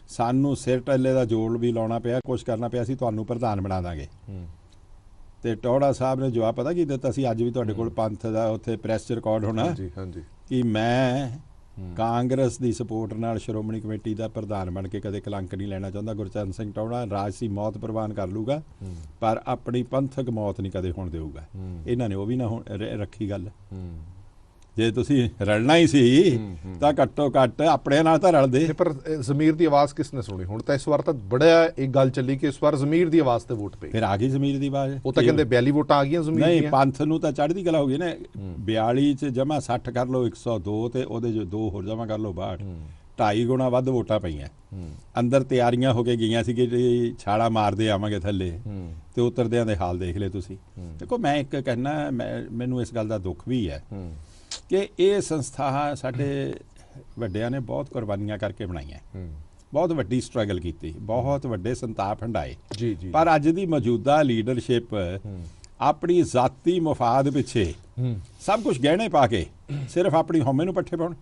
ਸਾਨੂੰ ਸਿਰ ਟੱਲੇ ਦਾ ਜੋੜ ਵੀ ਲਾਉਣਾ ਪਿਆ, ਕੁਛ ਕਰਨਾ ਪਿਆ, ਅਸੀਂ ਤੁਹਾਨੂੰ ਪ੍ਰਧਾਨ ਬਣਾ ਦਾਂਗੇ। ਤੇ ਟੌੜਾ ਸਾਹਿਬ ਨੇ ਜਵਾਬ ਪਤਾ ਕੀ ਦਿੱਤਾ ਸੀ? ਅੱਜ ਵੀ ਤੁਹਾਡੇ ਕੋਲ ਪੰਥ ਦਾ ਉੱਥੇ ਪ੍ਰੈਸ 'ਚ ਰਿਕਾਰਡ ਹੋਣਾ ਕਿ ਮੈਂ ਕਾਂਗਰਸ ਦੀ ਸਪੋਰਟ ਨਾਲ ਸ਼੍ਰੋਮਣੀ ਕਮੇਟੀ ਦਾ ਪ੍ਰਧਾਨ ਬਣ ਕੇ ਕਦੇ ਕਲੰਕ ਨਹੀਂ ਲੈਣਾ ਚਾਹੁੰਦਾ। ਗੁਰਚਰਨ ਸਿੰਘ ਟੌੜਾ ਰਾਜਸੀ ਮੌਤ ਪ੍ਰਵਾਨ ਕਰ ਲੂਗਾ, ਪਰ ਆਪਣੀ ਪੰਥਕ ਮੌਤ ਨਹੀਂ ਕਦੇ ਹੋਣ ਦੇਊਗਾ। ਇਹਨਾਂ ਨੇ ਉਹ ਵੀ ਨਾ ਰੱਖੀ ਗੱਲ। ਜੇ ਤੁਸੀਂ ਰਲਣਾ ਹੀ ਸੀ ਤਾਂ ਘੱਟੋ ਘੱਟ ਆਪਣੇ ਨਾਲ ਤਾਂ ਰਲਦੇ। ਪਰ ਜ਼ਮੀਰ ਦੀ ਆਵਾਜ਼ ਕਿਸ ਨੇ ਸੁਣੀ? ਹੁਣ ਤਾਂ ਇਸ ਵਾਰ ਤਾਂ ਬੜਾ ਇੱਕ ਗੱਲ ਚੱਲੀ ਕਿ ਇਸ ਵਾਰ ਜ਼ਮੀਰ ਦੀ ਆਵਾਜ਼ ਤੇ ਵੋਟ ਪਈ। ਫਿਰ ਆ ਗਈ ਜ਼ਮੀਰ ਦੀ ਆਵਾਜ਼। ਉਹ ਤਾਂ ਕਹਿੰਦੇ 42 ਵੋਟਾਂ ਆ ਗਈਆਂ ਜ਼ਮੀਰ ਦੀਆਂ। ਨਹੀਂ, ਪੰਥ ਨੂੰ ਤਾਂ ਚੜ੍ਹਦੀ ਕਲਾ ਹੋ ਗਈ ਨਾ। 42 ਚ ਜਮਾ 60 ਕਰ ਲਓ 102 ਤੇ ਉਹਦੇ 'ਚ 2 ਹੋਰ ਜਮਾ ਕਰ ਲਓ 62, 2.5 ਗੁਣਾ ਵੱਧ ਵੋਟਾਂ ਪਈਆਂ। ਅੰਦਰ ਤਿਆਰੀਆਂ ਹੋ ਕੇ ਗਈਆਂ ਸੀ ਕਿ ਛਾਲਾ ਮਾਰਦੇ ਆਵਾਂਗੇ ਥੱਲੇ, ਤੇ ਉਤਰਦਿਆਂ ਦੇ ਹਾਲ ਦੇਖ ਲਏ ਤੁਸੀਂ। ਦੇਖੋ, ਮੈਂ ਇੱਕ ਕਹਿਣਾ, ਮੈਨੂੰ ਇਸ ਗੱਲ ਦਾ ਦੁੱਖ ਵੀ ਹੈ ਕਿ ਇਹ ਸੰਸਥਾ ਸਾਡੇ ਵੱਡਿਆਂ ਨੇ ਬਹੁਤ ਕੁਰਬਾਨੀਆਂ ਕਰਕੇ ਬਣਾਈਆਂ। ਬਹੁਤ ਵੱਡੀ ਸਟਰਗਲ ਕੀਤੀ, ਬਹੁਤ ਵੱਡੇ ਸੰਤਾਪ ਹੰਡਾਏ ਜੀ ਜੀ ਪਰ ਅੱਜ ਦੀ ਮੌਜੂਦਾ ਲੀਡਰਸ਼ਿਪ ਆਪਣੀ ਜ਼ਾਤੀ ਮਫਾਦ ਪਿੱਛੇ ਸਭ ਕੁਝ ਗਹਿਣੇ ਪਾ ਕੇ ਸਿਰਫ ਆਪਣੀ ਹਉਮੈ ਨੂੰ ਪੱਠੇ ਪਾਉਣ।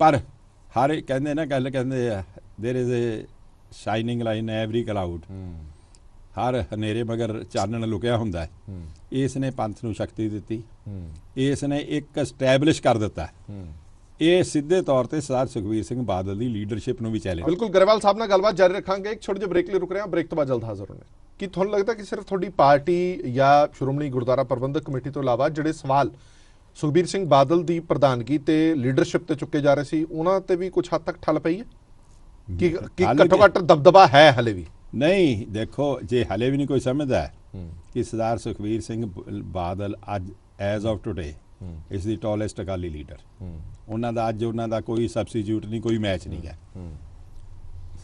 ਪਰ ਹਰ ਕਹਿੰਦੇ ਨਾ ਗੱਲ ਕਹਿੰਦੇ ਆ there is a shining line every cloud, ਹਰ ਹਨੇਰੇ ਮਗਰ ਚਾਨਣ ਲੁਕਿਆ ਹੁੰਦਾ ਹੈ। ਇਸ ਨੇ ਪੰਥ ਨੂੰ ਸ਼ਕਤੀ ਦਿੱਤੀ, ਇਸ ਨੇ ਇੱਕ ਐਸਟੈਬਲਿਸ਼ ਕਰ ਦਿੱਤਾ। ਇਹ ਸਿੱਧੇ ਤੌਰ ਤੇ ਸਰਦਾਰ ਸੁਖਬੀਰ ਸਿੰਘ ਬਾਦਲ ਦੀ ਲੀਡਰਸ਼ਿਪ ਨੂੰ ਵੀ ਚੈਲੰਜ। ਬਿਲਕੁਲ ਗਰੇਵਾਲ ਸਾਹਿਬ ਨਾਲ ਗੱਲਬਾਤ ਜਾਰੀ ਰੱਖਾਂਗੇ, ਇੱਕ ਛੋਟੇ ਜਿਹੇ ਬ੍ਰੇਕ ਲਈ ਰੁਕ ਰਹੇ ਹਾਂ, ਬ੍ਰੇਕ ਤੋਂ ਬਾਅਦ ਜਲਦ ਹਾਜ਼ਰ ਹੋਣੇ। ਕੀ ਤੁਹਾਨੂੰ ਲੱਗਦਾ ਕਿ ਸਿਰਫ ਤੁਹਾਡੀ ਪਾਰਟੀ ਜਾਂ ਸ਼੍ਰੋਮਣੀ ਗੁਰਦੁਆਰਾ ਪ੍ਰਬੰਧਕ ਕਮੇਟੀ ਤੋਂ ਇਲਾਵਾ ਜਿਹੜੇ ਸਵਾਲ ਸੁਖਬੀਰ ਸਿੰਘ ਬਾਦਲ ਦੀ ਪ੍ਰਧਾਨਗੀ ਤੇ ਲੀਡਰਸ਼ਿਪ ਤੇ ਚੁੱਕੇ ਜਾ ਰਹੇ ਸੀ ਉਹਨਾਂ ਤੇ ਵੀ ਕੁਝ ਹੱਦ ਤੱਕ ਠੱਲ ਪਈ ਹੈ ਕਿ ਘੱਟੋ ਘੱਟ ਦਬਦਬਾ ਹੈ ਹਲੇ ਵੀ? ਨਹੀਂ, ਦੇਖੋ ਜੇ ਹਲੇ ਵੀ ਨਹੀਂ ਕੋਈ ਸਮਝਦਾ ਕਿ ਸਰਦਾਰ ਸੁਖਬੀਰ ਸਿੰਘ ਬਾਦਲ ਅੱਜ ਐਜ਼ ਆਫ ਟੁਡੇ ਇਸ ਦੀ ਟਾਲੈਸਟ ਅਕਾਲੀ ਲੀਡਰ, ਉਹਨਾਂ ਦਾ ਅੱਜ ਉਹਨਾਂ ਦਾ ਕੋਈ ਸਬਸਟੀਟਿਊਟ ਨਹੀਂ, ਕੋਈ ਮੈਚ ਨਹੀਂ ਹੈ।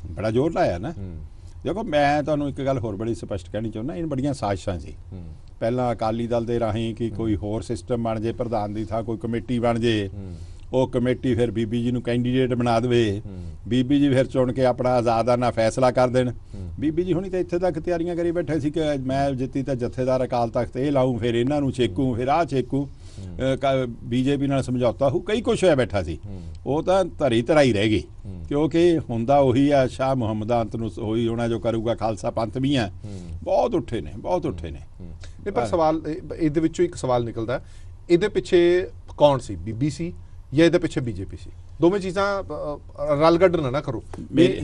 ਬੜਾ ਜ਼ੋਰ ਲਾਇਆ ਨਾ। ਦੇਖੋ ਮੈਂ ਤੁਹਾਨੂੰ ਇੱਕ ਗੱਲ ਹੋਰ ਬੜੀ ਸਪਸ਼ਟ ਕਹਿਣੀ ਚਾਹੁੰਦਾ, ਇਹ ਬੜੀਆਂ ਸਾਜ਼ਿਸ਼ਾਂ ਸੀ। ਪਹਿਲਾਂ ਅਕਾਲੀ ਦਲ ਦੇ ਰਾਹੀਂ ਕਿ ਕੋਈ ਹੋਰ ਸਿਸਟਮ ਬਣ ਜੇ, ਪ੍ਰਧਾਨ ਦੀ ਥਾਂ ਕੋਈ ਕਮੇਟੀ ਬਣ ਜੇ, ਉਹ ਕਮੇਟੀ ਫਿਰ ਬੀਬੀ ਜੀ ਨੂੰ ਕੈਂਡੀਡੇਟ ਬਣਾ ਦੇਵੇ, ਬੀਬੀ ਜੀ ਫਿਰ ਚੁਣ ਕੇ ਆਪਣਾ ਆਜ਼ਾਦਾਨਾ ਫੈਸਲਾ ਕਰ ਦੇਣ। ਬੀਬੀ ਜੀ ਹੁਣੀ ਤਾਂ ਇੱਥੇ ਤੱਕ ਤਿਆਰੀਆਂ ਕਰੀ ਬੈਠੇ ਸੀ ਕਿ ਮੈਂ ਜਿੱਤੀ ਤਾਂ ਜਥੇਦਾਰ ਅਕਾਲ ਤਖਤ ਇਹ ਲਾਊਂ, ਫਿਰ ਇਹਨਾਂ ਨੂੰ ਛੇਕੂ, ਫਿਰ ਆਹ ਛੇਕੂ, ਬੀਜੇਪੀ ਨਾਲ ਸਮਝੌਤਾ ਹੋ, ਕਈ ਕੁਛ ਹੋਇਆ ਬੈਠਾ ਸੀ। ਉਹ ਤਾਂ ਧਰੀ ਧਰਾਈ ਰਹਿ ਗਈ ਕਿਉਂਕਿ ਹੁੰਦਾ ਉਹੀ ਆ ਸ਼ਾਹ ਮੁਹੰਮਦਾ ਅੰਤ ਨੂੰ ਹੋਈ ਹੋਣਾ ਜੋ ਕਰੂਗਾ ਖਾਲਸਾ ਪੰਥ ਵੀ ਆ। ਬਹੁਤ ਉੱਠੇ ਨੇ, ਬਹੁਤ ਉੱਠੇ ਨੇ। ਪਰ ਸਵਾਲ ਇਹਦੇ ਵਿੱਚੋਂ ਇੱਕ ਸਵਾਲ ਨਿਕਲਦਾ, ਇਹਦੇ ਪਿੱਛੇ ਕੌਣ ਸੀ, ਬੀਬੀ ਸੀ ਜਾਂ ਇਹਦੇ ਪਿੱਛੇ ਬੀਜੇਪੀ ਸੀ? ਦੋਵੇਂ ਚੀਜ਼ਾਂ ਰਲ ਗੱਡ ਨਾ ਕਰੋ।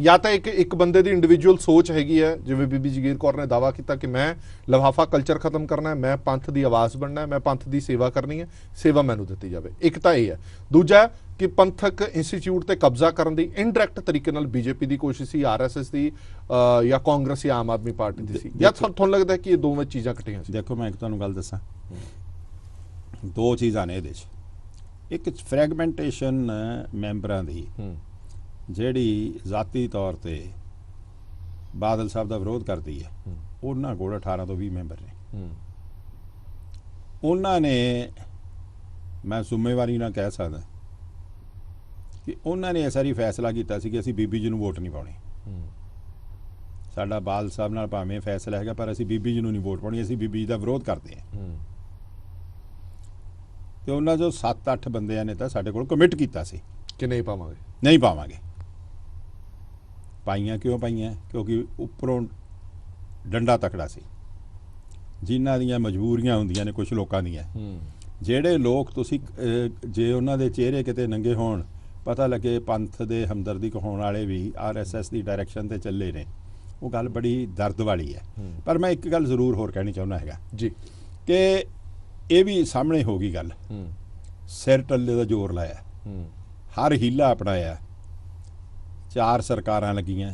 ਜਾਂ ਤਾਂ ਇੱਕ ਬੰਦੇ ਦੀ ਇੰਡੀਵਿਜੂਅਲ ਸੋਚ ਹੈਗੀ ਹੈ, ਜਿਵੇਂ ਬੀਬੀ ਜਗੀਰ ਕੌਰ ਨੇ ਦਾਅਵਾ ਕੀਤਾ ਕਿ ਮੈਂ ਲਿਫਾਫਾ ਕਲਚਰ ਖਤਮ ਕਰਨਾ ਹੈ, ਮੈਂ ਪੰਥ ਦੀ ਆਵਾਜ਼ ਬਣਨਾ ਹੈ, ਮੈਂ ਪੰਥ ਦੀ ਸੇਵਾ ਕਰਨੀ ਹੈ, ਸੇਵਾ ਮੈਨੂੰ ਦਿੱਤੀ ਜਾਵੇ। ਇੱਕ ਤਾਂ ਇਹ ਹੈ। ਦੂਜਾ ਕਿ ਪੰਥਕ ਇੰਸਟੀਚਿਊਟ ਤੇ ਕਬਜ਼ਾ ਕਰਨ ਦੀ ਇਨਡਾਇਰੈਕਟ ਤਰੀਕੇ ਨਾਲ ਬੀਜੇਪੀ ਦੀ ਕੋਸ਼ਿਸ਼ ਸੀ, ਆਰਐਸਐਸ ਦੀ ਜਾਂ ਕਾਂਗਰਸ ਜਾਂ ਆਮ ਆਦਮੀ ਪਾਰਟੀ ਦੀ ਸੀ, ਜਾਂ ਤੁਹਾਨੂੰ ਲੱਗਦਾ ਕਿ ਇਹ ਦੋਵੇਂ ਚੀਜ਼ਾਂ ਇਕੱਠੀਆਂ ਸੀ? ਦੇਖੋ ਮੈਂ ਇੱਕ ਤੁਹਾਨੂੰ ਗੱਲ ਦੱਸਾਂ, ਦੋ ਚੀਜ਼ਾਂ ਨੇ ਇਹਦੇ 'ਚ। ਇੱਕ ਫਰੈਗਮੈਂਟੇਸ਼ਨ ਮੈਂਬਰਾਂ ਦੀ ਜਿਹੜੀ ਜ਼ਾਤੀ ਤੌਰ ਤੇ ਬਾਦਲ ਸਾਹਿਬ ਦਾ ਵਿਰੋਧ ਕਰਦੀ ਹੈ, ਉਹਨਾਂ ਕੋਲ 18 ਤੋਂ 20 ਮੈਂਬਰ ਨੇ। ਉਹਨਾਂ ਨੇ, ਮੈਂ ਜ਼ਿੰਮੇਵਾਰੀ ਨਾਲ ਕਹਿ ਸਕਦਾ ਕਿ ਉਹਨਾਂ ਨੇ ਇਹ ਸਾਰੀ ਫੈਸਲਾ ਕੀਤਾ ਸੀ ਕਿ ਅਸੀਂ ਬੀਬੀ ਜੀ ਨੂੰ ਵੋਟ ਨਹੀਂ ਪਾਉਣੀ। ਸਾਡਾ ਬਾਦਲ ਸਾਹਿਬ ਨਾਲ ਭਾਵੇਂ ਫੈਸਲਾ ਹੈਗਾ ਪਰ ਅਸੀਂ ਬੀਬੀ ਜੀ ਨੂੰ ਨਹੀਂ ਵੋਟ ਪਾਉਣੀ, ਅਸੀਂ ਬੀਬੀ ਜੀ ਦਾ ਵਿਰੋਧ ਕਰਦੇ ਹਾਂ। ਤੇ ਉਹਨਾਂ ਜੋ 7-8 ਬੰਦਿਆਂ ਨੇ ਤਾਂ ਸਾਡੇ ਕੋਲ ਕਮਿਟ ਕੀਤਾ ਸੀ ਕਿ ਨਹੀਂ ਪਾਵਾਂਗੇ, ਨਹੀਂ ਪਾਵਾਂਗੇ। ਪਾਈਆਂ ਕਿਉਂ ਪਾਈਆਂ? ਕਿਉਂਕਿ ਉੱਪਰੋਂ ਡੰਡਾ ਤਕੜਾ ਸੀ, ਜਿਨ੍ਹਾਂ ਦੀਆਂ ਮਜਬੂਰੀਆਂ ਹੁੰਦੀਆਂ ਨੇ ਕੁਝ ਲੋਕਾਂ ਦੀਆਂ। ਜਿਹੜੇ ਲੋਕ ਤੁਸੀਂ ਜੇ ਉਹਨਾਂ ਦੇ ਚਿਹਰੇ ਕਿਤੇ ਨੰਗੇ ਹੋਣ, ਪਤਾ ਲੱਗੇ ਪੰਥ ਦੇ ਹਮਦਰਦੀ ਕਹਾਉਣ ਵਾਲੇ ਵੀ ਆਰਐਸਐਸ ਦੀ ਡਾਇਰੈਕਸ਼ਨ ਤੇ ਚੱਲੇ ਨੇ, ਉਹ ਗੱਲ ਬੜੀ ਦਰਦ ਵਾਲੀ ਹੈ। ਪਰ ਮੈਂ ਇੱਕ ਗੱਲ ਜ਼ਰੂਰ ਹੋਰ ਕਹਿਣੀ ਚਾਹੁੰਦਾ ਹੈਗਾ ਜੀ ਕਿ ਇਹ ਵੀ ਸਾਹਮਣੇ ਹੋ ਗਈ ਗੱਲ, ਸਿਰ ਟੱਲੇ ਦਾ ਜ਼ੋਰ ਲਾਇਆ, ਹਰ ਹੀਲਾ ਅਪਣਾਇਆ, 4 ਸਰਕਾਰਾਂ ਲੱਗੀਆਂ,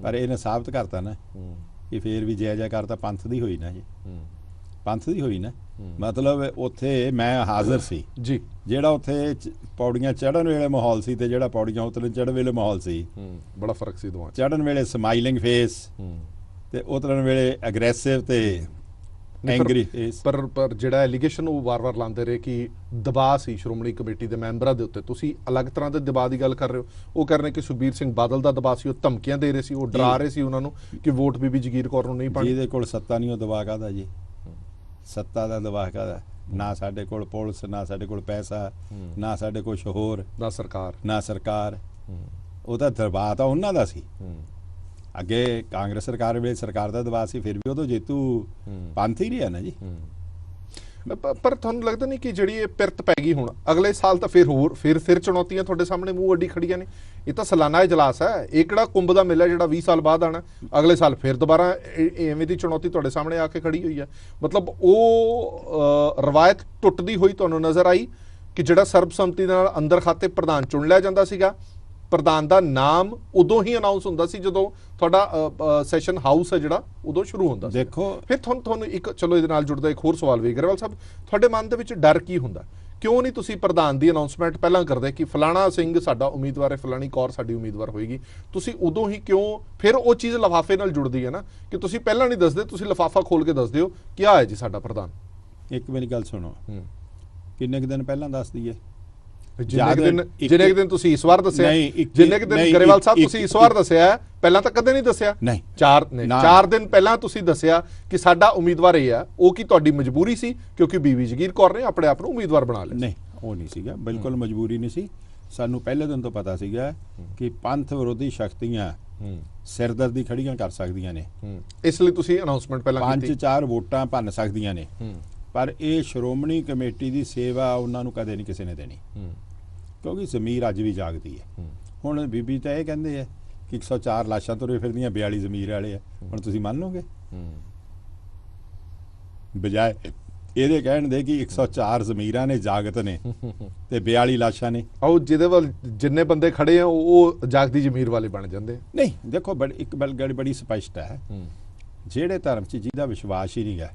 ਪਰ ਇਹਨੇ ਸਾਬਤ ਕਰਤਾ ਨਾ ਕਿ ਫੇਰ ਵੀ ਜੈ ਜੈਕਾਰ ਤਾਂ ਪੰਥ ਦੀ ਹੋਈ ਨਾ ਜੀ, ਪੰਥ ਦੀ ਹੋਈ ਨਾ। ਮਤਲਬ ਉੱਥੇ ਮੈਂ ਹਾਜ਼ਰ ਸੀ ਜੀ, ਜਿਹੜਾ ਉੱਥੇ ਪੌੜੀਆਂ ਚੜ੍ਹਨ ਵੇਲੇ ਮਾਹੌਲ ਸੀ ਤੇ ਜਿਹੜਾ ਪੌੜੀਆਂ ਉਤਰਨ ਚੜ੍ਹਨ ਵੇਲੇ ਮਾਹੌਲ ਸੀ, ਬੜਾ ਫਰਕ ਸੀ ਦੋਵਾਂ। ਚੜ੍ਹਨ ਵੇਲੇ ਸਮਾਈਲਿੰਗ ਫੇਸ ਤੇ ਉਤਰਨ ਵੇਲੇ ਅਗਰੈਸਿਵ ਤੇ ਐਂਗਰੀ ਫੇਸ। ਪਰ ਜਿਹੜਾ ਐਲੀਗੇਸ਼ਨ ਉਹ ਵਾਰ-ਵਾਰ ਲਾਉਂਦੇ ਰਹੇ ਕਿ ਦਬਾਅ ਸੀ ਸ਼੍ਰੋਮਣੀ ਕਮੇਟੀ ਦੇ ਮੈਂਬਰਾਂ ਦੇ ਉੱਤੇ, ਤੁਸੀਂ ਅਲੱਗ ਤਰ੍ਹਾਂ ਦੇ ਦਬਾਅ ਦੀ ਗੱਲ ਕਰ ਰਹੇ ਹੋ। ਉਹ ਕਹਿ ਰਹੇ ਕਿ ਸੁਖਬੀਰ ਸਿੰਘ ਬਾਦਲ ਦਾ ਦਬਾਅ ਸੀ, ਉਹ ਧਮਕੀਆਂ ਦੇ ਰਹੇ ਸੀ, ਉਹ ਡਰਾ ਰਹੇ ਸੀ ਉਹਨਾਂ ਨੂੰ ਕਿ ਵੋਟ ਬੀਬੀ ਜਗੀਰ ਕੌਰ ਨੂੰ ਨਹੀਂ ਪਾਣੀ। ਜਿਹਦੇ ਕੋਲ ਸੱਤਾ ਨਹੀਂ ਉਹ ਦਬਾਅ ਕਾਹਦਾ ਜੀ? ਸੱਤਾ ਦਾ ਦਬਾਅ ਕਾਹਦਾ? ਨਾ ਸਾਡੇ ਕੋਲ ਪੁਲਿਸ, ਨਾ ਸਾਡੇ ਕੋਲ ਪੈਸਾ, ਨਾ ਸਾਡੇ ਕੋਲ ਸ਼ੋਹਰ, ਨਾ ਸਰਕਾਰ। ਉਹ ਤਾਂ ਦਬਾਅ ਤਾਂ ਉਹਨਾਂ ਦਾ ਸੀ। ਅੱਗੇ ਕਾਂਗਰਸ ਸਰਕਾਰ ਵੇਲੇ ਸਰਕਾਰ ਦਾ ਦਬਾਅ ਸੀ, ਫਿਰ ਵੀ ਉਦੋਂ ਜੇਤੂ ਪੰਥ ਹੀ ਰਿਹਾ ਨਾ ਜੀ। ਪਰ ਤੁਹਾਨੂੰ ਲੱਗਦਾ ਨਹੀਂ ਕਿ ਜਿਹੜੀ ਇਹ ਪਿਰਤ ਪੈ ਗਈ ਹੁਣ ਅਗਲੇ ਸਾਲ ਤਾਂ ਫਿਰ ਚੁਣੌਤੀਆਂ ਤੁਹਾਡੇ ਸਾਹਮਣੇ ਮੂੰਹ ਅੱਡੀ ਖੜੀਆਂ ਨੇ? ਇਹ ਤਾਂ ਸਾਲਾਨਾ ਇਜਲਾਸ ਹੈ, ਇਹ ਕਿਹੜਾ ਕੁੰਭ ਦਾ ਮੇਲਾ ਜਿਹੜਾ 20 ਸਾਲ ਬਾਅਦ ਆਣਾ? ਅਗਲੇ ਸਾਲ ਫਿਰ ਦੁਬਾਰਾ ਐਵੇਂ ਦੀ ਚੁਣੌਤੀ ਤੁਹਾਡੇ ਸਾਹਮਣੇ ਆ ਕੇ ਖੜੀ ਹੋਈ ਹੈ। ਮਤਲਬ ਉਹ ਰਵਾਇਤ ਟੁੱਟਦੀ ਹੋਈ ਤੁਹਾਨੂੰ ਨਜ਼ਰ ਆਈ ਕਿ ਜਿਹੜਾ ਸਰਬਸੰਮਤੀ ਨਾਲ ਅੰਦਰ ਖਾਤੇ ਪ੍ਰਧਾਨ ਚੁਣ ਲਿਆ ਜਾਂਦਾ ਸੀਗਾ, ਪ੍ਰਧਾਨ ਦਾ ਨਾਮ ਉਦੋਂ ਹੀ ਅਨਾਉਂਸ ਹੁੰਦਾ ਸੀ ਜਦੋਂ ਤੁਹਾਡਾ ਸੈਸ਼ਨ ਹਾਊਸ ਹੈ ਜਿਹੜਾ ਉਦੋਂ ਸ਼ੁਰੂ ਹੁੰਦਾ ਸੀ। ਦੇਖੋ ਫਿਰ ਤੁਹਾਨੂੰ ਇੱਕ ਚਲੋ ਇਹਦੇ ਨਾਲ ਜੁੜਦਾ ਇੱਕ ਹੋਰ ਸਵਾਲ ਵੀ, ਗਰੇਵਾਲ ਸਾਹਿਬ ਤੁਹਾਡੇ ਮਨ ਦੇ ਵਿੱਚ ਡਰ ਕੀ ਹੁੰਦਾ? ਕਿਉਂ ਨਹੀਂ ਤੁਸੀਂ ਪ੍ਰਧਾਨ ਦੀ ਅਨਾਉਂਸਮੈਂਟ ਪਹਿਲਾਂ ਕਰਦੇ ਕਿ ਫਲਾਣਾ ਸਿੰਘ ਸਾਡਾ ਉਮੀਦਵਾਰ ਹੈ, ਫਲਾਣੀ ਕੌਰ ਸਾਡੀ ਉਮੀਦਵਾਰ ਹੋਏਗੀ? ਤੁਸੀਂ ਉਦੋਂ ਹੀ ਕਿਉਂ? ਫਿਰ ਉਹ ਚੀਜ਼ ਲਿਫਾਫੇ ਨਾਲ ਜੁੜਦੀ ਹੈ ਨਾ ਕਿ ਤੁਸੀਂ ਪਹਿਲਾਂ ਨਹੀਂ ਦੱਸਦੇ, ਤੁਸੀਂ ਲਿਫਾਫਾ ਖੋਲ ਕੇ ਦੱਸਦੇ ਹੋ ਕੀ ਹੈ ਜੀ ਸਾਡਾ ਪ੍ਰਧਾਨ। ਇੱਕ ਮੇਰੀ ਗੱਲ ਸੁਣੋ, ਕਿੰਨੇ ਕੁ ਦਿਨ ਪਹਿਲਾਂ ਦੱਸ ਦਈਏ? ਜਿੰਨੇ ਕੁ ਦਿਨ ਤੁਸੀਂ ਇਸ ਵਾਰ ਦੱਸਿਆ, ਨਹੀਂ, ਜਿੰਨੇ ਕੁ ਦਿਨ ਗਰੇਵਾਲ ਸਾਹਿਬ ਤੁਸੀਂ ਇਸ ਵਾਰ ਦੱਸਿਆ ਹੈ, ਪਹਿਲਾਂ ਤਾਂ ਕਦੇ ਨਹੀਂ ਦੱਸਿਆ। ਨਹੀਂ, 4 ਦਿਨ ਪਹਿਲਾਂ ਤੁਸੀਂ ਦੱਸਿਆ ਕਿ ਸਾਡਾ ਉਮੀਦਵਾਰ ਇਹ ਆ। ਉਹ ਕੀ ਤੁਹਾਡੀ ਮਜਬੂਰੀ ਸੀ ਕਿਉਂਕਿ ਬੀਬੀ ਜਗੀਰ ਕੌਰ ਨੇ ਆਪਣੇ ਆਪ ਨੂੰ ਉਮੀਦਵਾਰ ਬਣਾ ਲਿਆ? ਨਹੀਂ, ਉਹ ਨਹੀਂ ਸੀਗਾ, ਬਿਲਕੁਲ ਮਜਬੂਰੀ ਨਹੀਂ ਸੀ। ਸਾਨੂੰ ਪਹਿਲੇ ਦਿਨ ਤੋਂ ਪਤਾ ਸੀਗਾ ਕਿ ਪੰਥ ਵਿਰੋਧੀ ਸ਼ਕਤੀਆਂ ਸਿਰਦਰਦੀ ਖੜੀਆਂ ਕਰ ਸਕਦੀਆਂ ਨੇ, ਇਸ ਲਈ ਤੁਸੀਂ ਅਨਾਉਂਸਮੈਂਟ ਪਹਿਲਾਂ ਕੀਤੀ। 5-4 ਵੋਟਾਂ ਭੰਨ ਸਕਦੀਆਂ ਨੇ, ਪਰ ਇਹ ਸ਼੍ਰੋਮਣੀ ਕਮੇਟੀ ਦੀ ਸੇਵਾ ਉਹਨਾਂ ਨੂੰ ਕਦੇ ਨਹੀਂ ਕਿਸੇ ਨੇ ਦੇਣੀ, ਕਿਉਂਕਿ ਜ਼ਮੀਰ ਅੱਜ ਵੀ ਜਾਗਦੀ ਹੈ। ਹੁਣ ਬੀਬੀ ਤਾਂ ਇਹ ਕਹਿੰਦੇ ਆ ਕਿ 104 ਲਾਸ਼ਾਂ ਤੁਰੇ ਫਿਰਦੀਆਂ, 42 ਜ਼ਮੀਰ ਵਾਲੇ ਆ। ਹੁਣ ਤੁਸੀਂ ਮੰਨ ਲਓਗੇ ਬਜਾਏ ਇਹਦੇ ਕਹਿਣ ਦੇ ਕਿ 104 ਜ਼ਮੀਰਾਂ ਨੇ ਜਾਗਤ ਨੇ ਤੇ 42 ਲਾਸ਼ਾਂ ਨੇ? ਆਓ ਜਿਹਦੇ ਵੱਲ ਜਿੰਨੇ ਬੰਦੇ ਖੜੇ ਆ ਉਹ ਜਾਗਦੀ ਜ਼ਮੀਰ ਵਾਲੇ ਬਣ ਜਾਂਦੇ। ਨਹੀਂ, ਦੇਖੋ ਇੱਕ ਗੱਲ ਬੜੀ ਸਪਸ਼ਟ ਹੈ, ਜਿਹੜੇ ਧਰਮ 'ਚ ਜਿਹਦਾ ਵਿਸ਼ਵਾਸ ਹੀ ਨਹੀਂ ਗਾ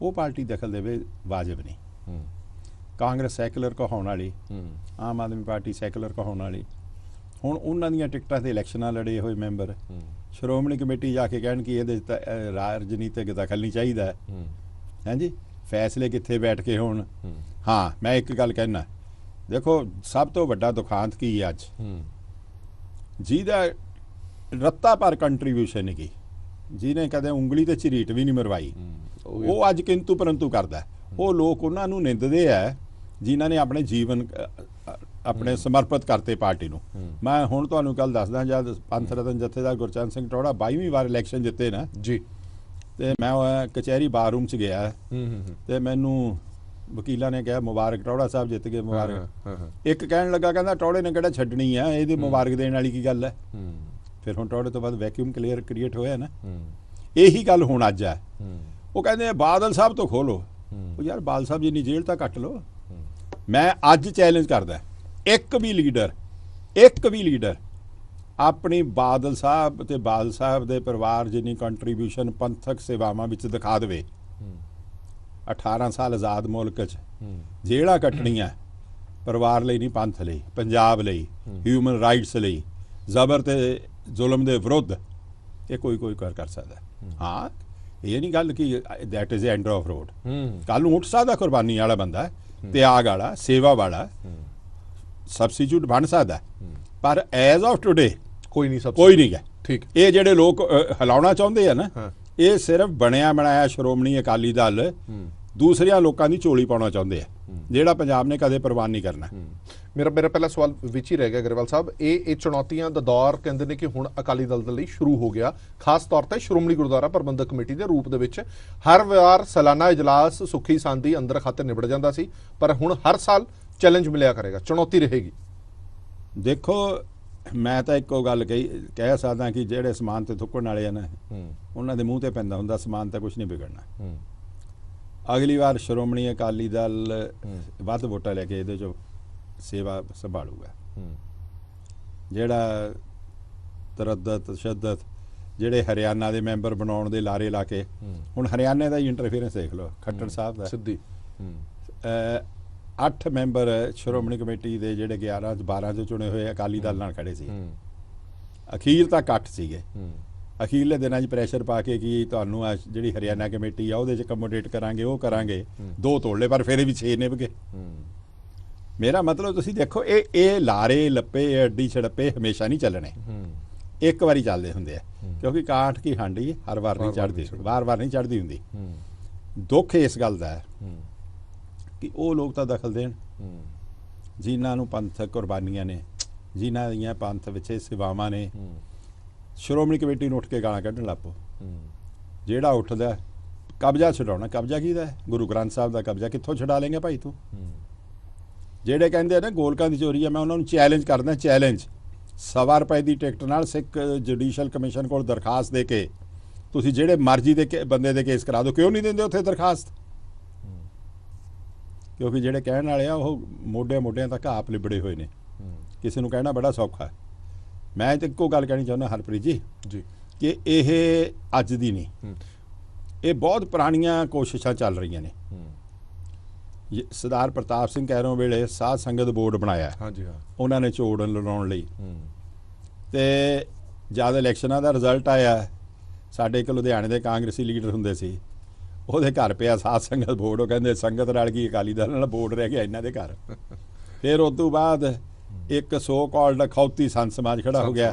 ਉਹ ਪਾਰਟੀ ਦਖਲ ਦੇਵੇ ਵਾਜਬ ਨਹੀਂ। ਕਾਂਗਰਸ ਸੈਕੂਲਰ ਕਹਾਉਣ ਵਾਲੀ, ਆਮ ਆਦਮੀ ਪਾਰਟੀ ਸੈਕੂਲਰ ਕਹਾਉਣ ਵਾਲੀ, ਹੁਣ ਉਹਨਾਂ ਦੀਆਂ ਟਿਕਟਾਂ ਤੇ ਇਲੈਕਸ਼ਨਾਂ ਲੜੇ ਹੋਏ ਮੈਂਬਰ ਸ਼੍ਰੋਮਣੀ ਕਮੇਟੀ ਜਾ ਕੇ ਕਹਿਣ ਕਿ ਇਹਦੇ ਰਾਜਨੀਤਿਕ ਦਖਲ ਨਹੀਂ ਚਾਹੀਦਾ ਹੈ। ਹਾਂਜੀ, ਫੈਸਲੇ ਕਿੱਥੇ ਬੈਠ ਕੇ ਹੋਣ। ਹਾਂ, ਮੈਂ ਇੱਕ ਗੱਲ ਕਹਿਣਾ, ਦੇਖੋ ਸਭ ਤੋਂ ਵੱਡਾ ਦੁਖਾਂਤ ਕੀ ਹੈ ਅੱਜ, ਜਿਹਦਾ ਰੱਤਾ ਪਰ ਕੰਟਰੀਬਿਊਸ਼ਨ ਨਹੀਂ ਕੀ, ਜਿਹਨੇ ਕਦੇ ਉਂਗਲੀ ਤੇ ਝਰੀਟ ਵੀ ਨਹੀਂ ਮਰਵਾਈ, ਉਹ ਅੱਜ ਕਿੰਤੂ ਪਰੰਤੂ ਕਰਦਾ। ਉਹ ਲੋਕ ਉਹਨਾਂ ਨੂੰ ਨਿੰਦਦੇ ਆ ਜਿਨ੍ਹਾਂ ਨੇ ਆਪਣੇ ਜੀਵਨ ਆਪਣੇ ਸਮਰਪਿਤ ਕਰਤੇ ਪਾਰਟੀ ਨੂੰ। ਮੈਂ ਹੁਣ ਤੁਹਾਨੂੰ ਕੱਲ ਦੱਸਦਾ, ਜਦ ਪੰਥ ਰਤਨ ਜਥੇਦਾਰ ਗੁਰਚਰਨ ਸਿੰਘ ਟੌਹੜਾ 22ਵੀਂ ਵਾਰ ਇਲੈਕਸ਼ਨ ਜਿੱਤੇ ਨਾ ਜੀ, ਤੇ ਮੈਂ ਕਚਹਿਰੀ ਬਾਰੂਮ 'ਚ ਗਿਆ ਤੇ ਮੈਨੂੰ ਵਕੀਲਾਂ ਨੇ ਕਿਹਾ ਮੁਬਾਰਕ ਟੌਹੜਾ ਸਾਹਿਬ ਜਿੱਤ ਗਏ, ਮੁਬਾਰਕ। ਇੱਕ ਕਹਿਣ ਲੱਗਾ, ਕਹਿੰਦਾ ਟੌਹੜੇ ਨੇ ਕਿਹੜਾ ਛੱਡਣੀ ਆ, ਇਹਦੀ ਮੁਬਾਰਕ ਦੇਣ ਵਾਲੀ ਕੀ ਗੱਲ ਹੈ। ਫਿਰ ਹੁਣ ਟੌਹੜੇ ਤੋਂ ਬਾਅਦ ਵੈਕਿਊਮ ਕ੍ਰੀਏਟ ਹੋਇਆ ਨਾ, ਇਹੀ ਗੱਲ ਹੁਣ ਅੱਜ ਹੈ। ਉਹ ਕਹਿੰਦੇ ਬਾਦਲ ਸਾਹਿਬ ਤੋਂ ਖੋਲੋ। ਉਹ ਯਾਰ ਬਾਦਲ ਸਾਹਿਬ ਜਿੰਨੀ ਜੇਲ੍ਹ ਤਾਂ ਕੱਟ ਲਓ। ਮੈਂ ਅੱਜ ਚੈਲੰਜ ਕਰਦਾ, ਇੱਕ ਵੀ ਲੀਡਰ ਆਪਣੀ ਬਾਦਲ ਸਾਹਿਬ ਤੇ ਬਾਦਲ ਸਾਹਿਬ ਦੇ ਪਰਿਵਾਰ ਜਿੰਨੀ ਕੰਟਰੀਬਿਊਸ਼ਨ ਪੰਥਕ ਸੇਵਾਵਾਂ ਵਿੱਚ ਦਿਖਾ ਦੇਵੇ। 18 ਸਾਲ ਆਜ਼ਾਦ ਮੁਲਕ 'ਚ ਜੇਲ੍ਹਾਂ ਕੱਟਣੀਆਂ ਪਰਿਵਾਰ ਲਈ ਨਹੀਂ, ਪੰਥ ਲਈ, ਪੰਜਾਬ ਲਈ, ਹਿਊਮਨ ਰਾਈਟਸ ਲਈ, ਜ਼ਬਰ ਤੇ ਜ਼ੁਲਮ ਦੇ ਵਿਰੁੱਧ, ਇਹ ਕੋਈ ਕਰ ਸਕਦਾ। ਹਾਂ, ਇਹ ਨਹੀਂ ਗੱਲ ਕਿ that is end of road. ਕੱਲ ਨੂੰ ਉੱਠ ਸਕਦਾ ਕੁਰਬਾਨੀ ਵਾਲਾ ਬੰਦਾ, ਤਿਆਗ ਵਾਲਾ, ਸੇਵਾ ਵਾਲਾ, ਸਬਸਟੀਟਿਊਟ ਬਣ ਸਕਦਾ, ਪਰ ਐਜ਼ ਆਫ ਟੁਡੇ ਕੋਈ ਨਹੀਂ ਹੈ। ਠੀਕ, ਇਹ ਜਿਹੜੇ ਲੋਕ ਹਿਲਾਉਣਾ ਚਾਹੁੰਦੇ ਆ ਨਾ, ਇਹ ਸਿਰਫ ਬਣਿਆ ਬਣਾਇਆ ਸ਼੍ਰੋਮਣੀ ਅਕਾਲੀ ਦਲ ਦੂਸਰਿਆਂ ਲੋਕਾਂ ਦੀ ਝੋਲੀ ਪਾਉਣਾ ਚਾਹੁੰਦੇ ਆ, ਜਿਹੜਾ ਪੰਜਾਬ ਨੇ ਕਦੇ ਪ੍ਰਵਾਨ ਨਹੀਂ ਕਰਨਾ। ਮੇਰਾ ਪਹਿਲਾ ਸਵਾਲ ਵਿੱਚ ਹੀ ਰਹਿ ਗਿਆ ਗਰੇਵਾਲ ਸਾਹਿਬ, ਇਹ ਚੁਣੌਤੀਆਂ ਦਾ ਦੌਰ ਕਹਿੰਦੇ ਨੇ ਕਿ ਹੁਣ ਅਕਾਲੀ ਦਲ ਦੇ ਲਈ ਸ਼ੁਰੂ ਹੋ ਗਿਆ, ਖਾਸ ਤੌਰ ਤੇ ਸ਼੍ਰੋਮਣੀ ਗੁਰਦੁਆਰਾ ਪ੍ਰਬੰਧਕ ਕਮੇਟੀ ਦੇ ਰੂਪ ਦੇ ਵਿੱਚ। ਹਰ ਵਾਰ ਸਾਲਾਨਾ ਇਜਲਾਸ ਸੁੱਖੀ ਸਾਂਦੀ ਅੰਦਰ ਖਾਤੇ ਨਿਬੜ ਜਾਂਦਾ ਸੀ, ਪਰ ਹੁਣ ਹਰ ਸਾਲ ਚੈਲੰਜ ਮਿਲਿਆ ਕਰੇਗਾ, ਚੁਣੌਤੀ ਰਹੇਗੀ। ਦੇਖੋ, ਮੈਂ ਤਾਂ ਇੱਕੋ ਗੱਲ ਕਹਿ ਸਕਦਾ ਕਿ ਜਿਹੜੇ ਸਮਾਨ ਤੇ ਥੁੱਕਣ ਵਾਲੇ ਆ ਨਾ, ਉਹਨਾਂ ਦੇ ਮੂੰਹ ਤੇ ਪੈਂਦਾ ਹੁੰਦਾ ਸਮਾਨ, ਤਾਂ ਕੁਝ ਨਹੀਂ ਵਿਗੜਨਾ। ਅਗਲੀ ਵਾਰ ਸ਼੍ਰੋਮਣੀ ਅਕਾਲੀ ਦਲ ਵੱਧ ਵੋਟਾਂ ਲੈ ਕੇ ਇਹਦੇ 'ਚੋਂ ਸੇਵਾ ਸੰਭਾਲੂਗਾ। ਜਿਹੜਾ ਤਰੱਦਦ ਤਸ਼ੱਦਦ ਜਿਹੜੇ ਹਰਿਆਣਾ ਦੇ ਮੈਂਬਰ ਬਣਾਉਣ ਦੇ ਲਾਰੇ ਲਾ ਕੇ, ਹੁਣ ਹਰਿਆਣੇ ਦਾ ਹੀ ਇੰਟਰਫੇਰੈਂਸ ਦੇਖ ਲਓ, ਖੱਟੜ ਸਾਹਿਬ ਦਾ ਸਿੱਧੀ 8 ਮੈਂਬਰ ਸ਼੍ਰੋਮਣੀ ਕਮੇਟੀ ਦੇ ਜਿਹੜੇ 11-12 'ਚੋਂ ਚੁਣੇ ਹੋਏ ਅਕਾਲੀ ਦਲ ਨਾਲ ਖੜੇ ਸੀ। ਅਖੀਰ ਤੱਕ 8 ਸੀਗੇ। ਅਖੀਰਲੇ ਦਿਨਾਂ 'ਚ ਪ੍ਰੈਸ਼ਰ ਪਾ ਕੇ ਕਿ ਤੁਹਾਨੂੰ ਆ ਜਿਹੜੀ ਹਰਿਆਣਾ ਕਮੇਟੀ ਆ ਉਹਦੇ 'ਚ ਅਕਮੋਡੇਟ ਕਰਾਂਗੇ, ਉਹ ਕਰਾਂਗੇ, 2 ਤੋੜ ਲਏ, ਪਰ ਫਿਰ ਵੀ 6 ਨਿਭ ਗਏ। ਮੇਰਾ ਮਤਲਬ ਤੁਸੀਂ ਦੇਖੋ, ਇਹ ਲਾਰੇ ਲੱਪੇ ਅੱਡੀ ਛੜੱਪੇ ਹਮੇਸ਼ਾ ਨਹੀਂ ਚੱਲਣੇ, ਇੱਕ ਵਾਰੀ ਚੱਲਦੇ ਹੁੰਦੇ ਆ, ਕਿਉਂਕਿ ਕਾਠ ਕੀ ਹਾਂਡੀ ਹਰ ਵਾਰ ਨਹੀਂ ਚੜ੍ਹਦੀ, ਵਾਰ-ਵਾਰ ਨਹੀਂ ਚੜ੍ਹਦੀ ਹੁੰਦੀ। ਦੁੱਖ ਇਸ ਗੱਲ ਦਾ ਹੈ ਕਿ ਉਹ ਲੋਕ ਤਾਂ ਦਖਲ ਦੇਣ ਜਿਨ੍ਹਾਂ ਨੂੰ ਪੰਥਕ ਕੁਰਬਾਨੀਆਂ ਨੇ, ਜਿਨ੍ਹਾਂ ਦੀਆਂ ਪੰਥ ਵਿੱਚ ਸੇਵਾਵਾਂ ਨੇ। ਸ਼੍ਰੋਮਣੀ ਕਮੇਟੀ ਨੂੰ ਉੱਠ ਕੇ ਗਾਲਾਂ ਕੱਢਣ ਲੱਗ ਪਓ। ਜਿਹੜਾ ਉੱਠਦਾ ਕਬਜ਼ਾ ਛਡਾਉਣਾ, ਕਬਜ਼ਾ ਕਿਹਦਾ ਹੈ? ਗੁਰੂ ਗ੍ਰੰਥ ਸਾਹਿਬ ਦਾ ਕਬਜ਼ਾ ਕਿੱਥੋਂ ਛਡਾ ਲੇਂਗੇ ਭਾਈ ਤੂੰ? ਜਿਹੜੇ ਕਹਿੰਦੇ ਆ ਨਾ ਗੋਲਕਾਂ ਦੀ ਚੋਰੀ ਆ, ਮੈਂ ਉਹਨਾਂ ਨੂੰ ਚੈਲੰਜ ਕਰਦਾ, ਚੈਲੰਜ। 1.25 ਰੁਪਏ ਦੀ ਟਿਕਟ ਨਾਲ ਸਿੱਖ ਜੁਡੀਸ਼ੀਅਲ ਕਮਿਸ਼ਨ ਕੋਲ ਦਰਖਾਸਤ ਦੇ ਕੇ ਤੁਸੀਂ ਜਿਹੜੇ ਮਰਜ਼ੀ ਦੇ ਬੰਦੇ ਦੇ ਕੇਸ ਕਰਾ ਦਿਓ। ਕਿਉਂ ਨਹੀਂ ਦਿੰਦੇ ਉੱਥੇ ਦਰਖਾਸਤ? ਕਿਉਂਕਿ ਜਿਹੜੇ ਕਹਿਣ ਵਾਲੇ ਆ ਉਹ ਮੋਢਿਆਂ ਤੱਕ ਆਪ ਲਿਬੜੇ ਹੋਏ ਨੇ। ਕਿਸੇ ਨੂੰ ਕਹਿਣਾ ਬੜਾ ਸੌਖਾ। ਮੈਂ ਤਾਂ ਇੱਕੋ ਗੱਲ ਕਹਿਣੀ ਚਾਹੁੰਦਾ ਹਰਪ੍ਰੀਤ ਜੀ ਕਿ ਇਹ ਅੱਜ ਦੀ ਨਹੀਂ, ਇਹ ਬਹੁਤ ਪੁਰਾਣੀਆਂ ਕੋਸ਼ਿਸ਼ਾਂ ਚੱਲ ਰਹੀਆਂ ਨੇ। ਸਰਦਾਰ ਪ੍ਰਤਾਪ ਸਿੰਘ ਕੈਰੋਂ ਵੇਲੇ ਸਾਧ ਸੰਗਤ ਬੋਰਡ ਬਣਾਇਆ, ਉਹਨਾਂ ਨੇ ਝੋੜ ਲੜਾਉਣ ਲਈ, ਤੇ ਜਦ ਇਲੈਕਸ਼ਨਾਂ ਦਾ ਰਿਜ਼ਲਟ ਆਇਆ, ਸਾਡੇ ਇੱਕ ਲੁਧਿਆਣੇ ਦੇ ਕਾਂਗਰਸੀ ਲੀਡਰ ਹੁੰਦੇ ਸੀ, ਉਹਦੇ ਘਰ ਪਿਆ ਸਾਧ ਸੰਗਤ ਬੋਰਡ। ਉਹ ਕਹਿੰਦੇ ਸੰਗਤ ਰਲ ਗਈ, ਅਕਾਲੀ ਦਲ ਨਾਲ ਬੋਰਡ ਰਹਿ ਗਿਆ ਇਹਨਾਂ ਦੇ ਘਰ। फिर उस तो बाद एक सो कॉल्ड अखौती संत समाज खड़ा हो गया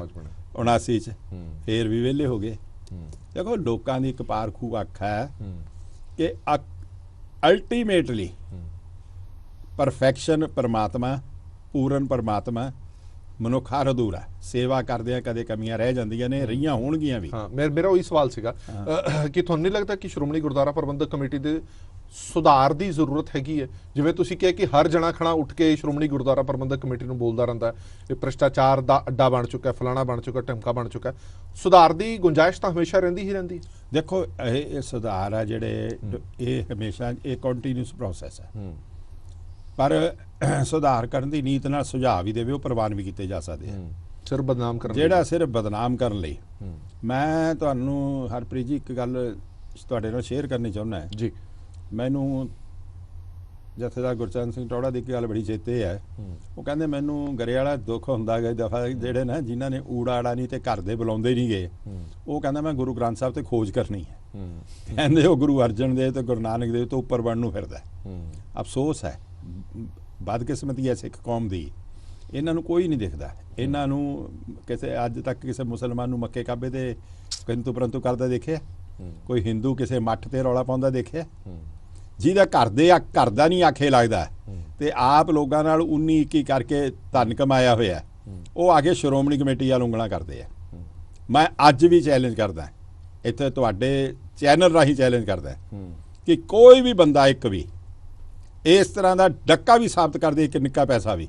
79 च, फिर भी वेले हो गए। देखो लोगों की एक पारखू अख है कि अल्टीमेटली परफैक्शन परमात्मा, पूਰਨ परमात्मा, मनुख हर अधूरा, सेवा करदे कदे कमियां रह जांदियां ने, रहीआं होणगीਆਂ भी। हाँ, मेरा वही सवाल सीगा कि ਤੁਹਾਨੂੰ नहीं लगता कि श्रोमणी गुरुद्वारा प्रबंधक कमेटी ਦੇ ਸੁਧਾਰ ਦੀ ਜ਼ਰੂਰਤ ਹੈਗੀ ਹੈ? ਜਿਵੇਂ ਤੁਸੀਂ ਕਿਹਾ ਕਿ ਹਰ ਜਣਾ ਖਣਾ ਉੱਠ ਕੇ ਸ਼੍ਰੋਮਣੀ ਗੁਰਦੁਆਰਾ ਪ੍ਰਬੰਧਕ ਕਮੇਟੀ ਨੂੰ ਬੋਲਦਾ ਰਹਿੰਦਾ, ਇਹ ਭ੍ਰਿਸ਼ਟਾਚਾਰ ਦਾ ਅੱਡਾ ਬਣ ਚੁੱਕਾ, ਫਲਾਣਾ ਬਣ ਚੁੱਕਾ, ਢਮਕਾ ਬਣ ਚੁੱਕਾ। ਸੁਧਾਰ ਦੀ ਗੁੰਜਾਇਸ਼ ਤਾਂ ਹਮੇਸ਼ਾ ਰਹਿੰਦੀ ਹੀ ਰਹਿੰਦੀ ਹੈ। ਦੇਖੋ ਇਹ ਸੁਧਾਰ ਆ ਜਿਹੜੇ, ਇਹ ਹਮੇਸ਼ਾ ਇਹ ਕੰਟੀਨਿਊਸ ਪ੍ਰੋਸੈਸ ਹੈ, ਪਰ ਸੁਧਾਰ ਕਰਨ ਦੀ ਨੀਤ ਨਾਲ ਸੁਝਾਅ ਵੀ ਦੇਵੇ, ਉਹ ਪ੍ਰਵਾਨ ਵੀ ਕੀਤੇ ਜਾ ਸਕਦੇ ਆ। ਸਿਰਫ ਬਦਨਾਮ ਕਰਨ, ਜਿਹੜਾ ਸਿਰਫ ਬਦਨਾਮ ਕਰਨ ਲਈ। ਮੈਂ ਤੁਹਾਨੂੰ ਹਰਪ੍ਰੀਤ ਜੀ ਇੱਕ ਗੱਲ ਤੁਹਾਡੇ ਨਾਲ ਸ਼ੇਅਰ ਕਰਨੀ ਚਾਹੁੰਦਾ ਜੀ। ਮੈਨੂੰ ਜਥੇਦਾਰ ਗੁਰਚਰਨ ਸਿੰਘ ਟੌੜਾ ਦੀ ਇੱਕ ਗੱਲ ਬੜੀ ਚੇਤੇ ਹੈ। ਉਹ ਕਹਿੰਦੇ ਮੈਨੂੰ ਗਰੇ ਵਾਲਾ ਦੁੱਖ ਹੁੰਦਾ ਗਏ ਦਫਾ, ਜਿਹੜੇ ਨਾ ਜਿਨ੍ਹਾਂ ਨੇ ਊੜਾੜਾ ਨਹੀਂ ਤੇ ਘਰ ਦੇ ਬੁਲਾਉਂਦੇ ਨਹੀਂ ਗਏ, ਉਹ ਕਹਿੰਦਾ ਮੈਂ ਗੁਰੂ ਗ੍ਰੰਥ ਸਾਹਿਬ ਤੇ ਖੋਜ ਕਰਨੀ ਹੈ। ਕਹਿੰਦੇ ਉਹ ਗੁਰੂ ਅਰਜਨ ਦੇਵ ਤੇ ਗੁਰੂ ਨਾਨਕ ਦੇਵ ਤੋਂ ਉੱਪਰ ਬਣਨ ਨੂੰ ਫਿਰਦਾ। ਅਫਸੋਸ ਹੈ, ਬਦਕਿਸਮਤੀ ਹੈ ਸਿੱਖ ਕੌਮ ਦੀ, ਇਹਨਾਂ ਨੂੰ ਕੋਈ ਨਹੀਂ ਦਿਖਦਾ। ਇਹਨਾਂ ਨੂੰ ਕਿਸੇ ਅੱਜ ਤੱਕ ਕਿਸੇ ਮੁਸਲਮਾਨ ਨੂੰ ਮੱਕੇ ਕਾਬੇ ਤੇ ਕਿੰਤੂ ਪਰੰਤੂ ਕਰਦਾ ਦੇਖਿਆ? ਕੋਈ ਹਿੰਦੂ ਕਿਸੇ ਮੱਠ ਤੇ ਰੌਲਾ ਪਾਉਂਦਾ ਦੇਖਿਆ? ਜਿਹਦਾ ਘਰ ਦਾ ਨਹੀਂ ਆਖੇ ਲੱਗਦਾ ਤੇ ਆਪ ਲੋਕਾਂ ਨਾਲ 19-21 ਕਰਕੇ ਧਨ ਕਮਾਇਆ ਹੋਇਆ, ਉਹ ਆ ਕੇ ਸ਼੍ਰੋਮਣੀ ਕਮੇਟੀ ਵੱਲ ਉਂਗਲਾਂ ਕਰਦੇ ਆ। ਮੈਂ ਅੱਜ ਵੀ ਚੈਲੰਜ ਕਰਦਾ, ਇੱਥੇ ਤੁਹਾਡੇ ਚੈਨਲ ਰਾਹੀਂ ਚੈਲੰਜ ਕਰਦਾ ਕਿ ਕੋਈ ਵੀ ਬੰਦਾ ਇੱਕ ਵੀ ਇਸ ਤਰ੍ਹਾਂ ਦਾ ਡੱਕਾ ਵੀ ਸਾਬਤ ਕਰ ਦੇ, ਇੱਕ ਨਿੱਕਾ ਪੈਸਾ ਵੀ,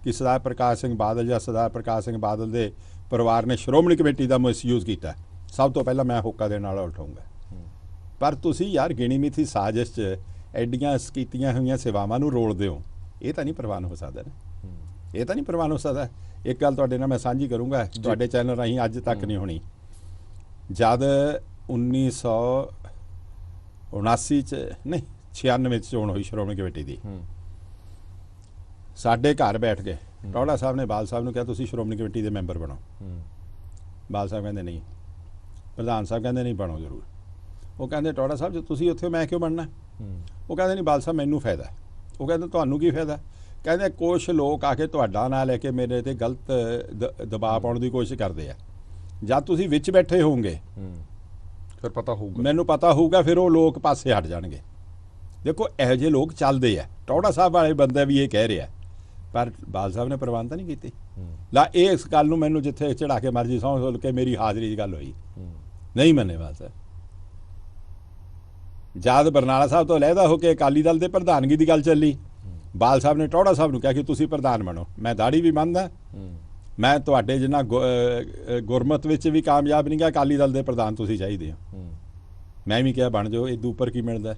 ਕਿ ਸਰਦਾਰ ਪ੍ਰਕਾਸ਼ ਸਿੰਘ ਬਾਦਲ ਜਾਂ ਸਰਦਾਰ ਪ੍ਰਕਾਸ਼ ਸਿੰਘ ਬਾਦਲ ਦੇ ਪਰਿਵਾਰ ਨੇ ਸ਼੍ਰੋਮਣੀ ਕਮੇਟੀ ਦਾ ਮਿਸਯੂਜ਼ ਕੀਤਾ, ਸਭ ਤੋਂ ਪਹਿਲਾਂ ਮੈਂ ਹੋਕਾ ਦੇ ਨਾਲ ਉਠਾਊਂਗਾ। ਪਰ ਤੁਸੀਂ ਯਾਰ ਗਿਣੀ ਮਿਥੀ ਸਾਜ਼ਿਸ਼ 'ਚ ਐਡੀਆਂ ਕੀਤੀਆਂ ਹੋਈਆਂ ਸੇਵਾਵਾਂ ਨੂੰ ਰੋਲਦੇ ਹੋ, ਇਹ ਤਾਂ ਨਹੀਂ ਪ੍ਰਵਾਨ ਹੋ ਸਕਦਾ ਨਾ, ਇਹ ਤਾਂ ਨਹੀਂ ਪ੍ਰਵਾਨ ਹੋ ਸਕਦਾ। ਇੱਕ ਗੱਲ ਤੁਹਾਡੇ ਨਾਲ ਮੈਂ ਸਾਂਝੀ ਕਰੂੰਗਾ, ਤੁਹਾਡੇ ਚੈਨਲ ਰਾਹੀਂ ਅੱਜ ਤੱਕ ਨਹੀਂ ਹੋਣੀ। ਜਦ 1979 'ਚ ਨਹੀਂ 96 'ਚ ਚੋਣ ਹੋਈ ਸ਼੍ਰੋਮਣੀ ਕਮੇਟੀ ਦੀ, ਸਾਡੇ ਘਰ ਬੈਠ ਕੇ ਟੌੜਾ ਸਾਹਿਬ ਨੇ ਬਾਲ ਸਾਹਿਬ ਨੂੰ ਕਿਹਾ ਤੁਸੀਂ ਸ਼੍ਰੋਮਣੀ ਕਮੇਟੀ ਦੇ ਮੈਂਬਰ ਬਣੋ। ਬਾਲ ਸਾਹਿਬ ਕਹਿੰਦੇ ਨਹੀਂ, ਪ੍ਰਧਾਨ ਸਾਹਿਬ ਕਹਿੰਦੇ ਨਹੀਂ ਬਣੋ ਜ਼ਰੂਰ। ਉਹ ਕਹਿੰਦੇ ਟੌੜਾ ਸਾਹਿਬ ਜੇ ਤੁਸੀਂ ਉੱਥੇ ਮੈਂ ਕਿਉਂ ਬਣਨਾ? ਉਹ ਕਹਿੰਦੇ ਨਹੀਂ ਬਾਲ ਸਾਹਿਬ ਮੈਨੂੰ ਫਾਇਦਾ। ਉਹ ਕਹਿੰਦੇ ਤੁਹਾਨੂੰ ਕੀ ਫਾਇਦਾ? ਕਹਿੰਦੇ ਕੁਛ ਲੋਕ ਆ ਕੇ ਤੁਹਾਡਾ ਨਾਂ ਲੈ ਕੇ ਮੇਰੇ ਤੇ ਗਲਤ ਦਬਾਅ ਪਾਉਣ ਦੀ ਕੋਸ਼ਿਸ਼ ਕਰਦੇ ਆ। ਜਦ ਤੁਸੀਂ ਵਿੱਚ ਬੈਠੇ ਹੋਵੋਗੇ ਫਿਰ ਪਤਾ ਹੋਊਗਾ, ਮੈਨੂੰ ਪਤਾ ਹੋਊਗਾ, ਫਿਰ ਉਹ ਲੋਕ ਪਾਸੇ ਹਟ ਜਾਣਗੇ। ਦੇਖੋ ਇਹੋ ਜਿਹੇ ਲੋਕ ਚੱਲਦੇ ਆ, ਟੌੜਾ ਸਾਹਿਬ ਵਾਲੇ ਬੰਦੇ ਵੀ ਇਹ ਕਹਿ ਰਿਹਾ, ਪਰ ਬਾਲ ਸਾਹਿਬ ਨੇ ਪ੍ਰਵਾਨ ਤਾਂ ਨਹੀਂ ਕੀਤੀ। ਲਾ ਇਸ ਗੱਲ ਨੂੰ ਮੈਨੂੰ ਜਿੱਥੇ ਚੜਾ ਕੇ ਮਰਜੀ ਸਹੁੰ ਖੁੱਲ੍ਹ ਕੇ ਮੇਰੀ ਹਾਜ਼ਰੀ ਦੀ ਗੱਲ ਹੋਈ, ਨਹੀਂ ਮੰਨੇ ਬਾਲ ਸਾਹਿਬ। ਜਦ ਬਰਨਾਲਾ ਸਾਹਿਬ ਤੋਂ ਲਹਿਦਾ ਹੋ ਕੇ ਅਕਾਲੀ ਦਲ ਦੇ ਪ੍ਰਧਾਨਗੀ ਦੀ ਗੱਲ ਚੱਲੀ, ਬਾਲ ਸਾਹਿਬ ਨੇ ਟੌੜਾ ਸਾਹਿਬ ਨੂੰ ਕਿਹਾ ਕਿ ਤੁਸੀਂ ਪ੍ਰਧਾਨ ਬਣੋ। ਮੈਂ ਦਾੜੀ ਵੀ ਮੰਨਦਾ, ਮੈਂ ਤੁਹਾਡੇ ਜਿੰਨਾ ਗੁਰਮਤ ਵਿੱਚ ਵੀ ਕਾਮਯਾਬ ਨਹੀਂ ਗਿਆ, ਅਕਾਲੀ ਦਲ ਦੇ ਪ੍ਰਧਾਨ ਤੁਸੀਂ ਚਾਹੀਦੇ ਹੋ। ਮੈਂ ਵੀ ਕਿਹਾ ਬਣ ਜਾਓ, ਇਹਦੂ ਉੱਪਰ ਕੀ ਮਿਲਦਾ?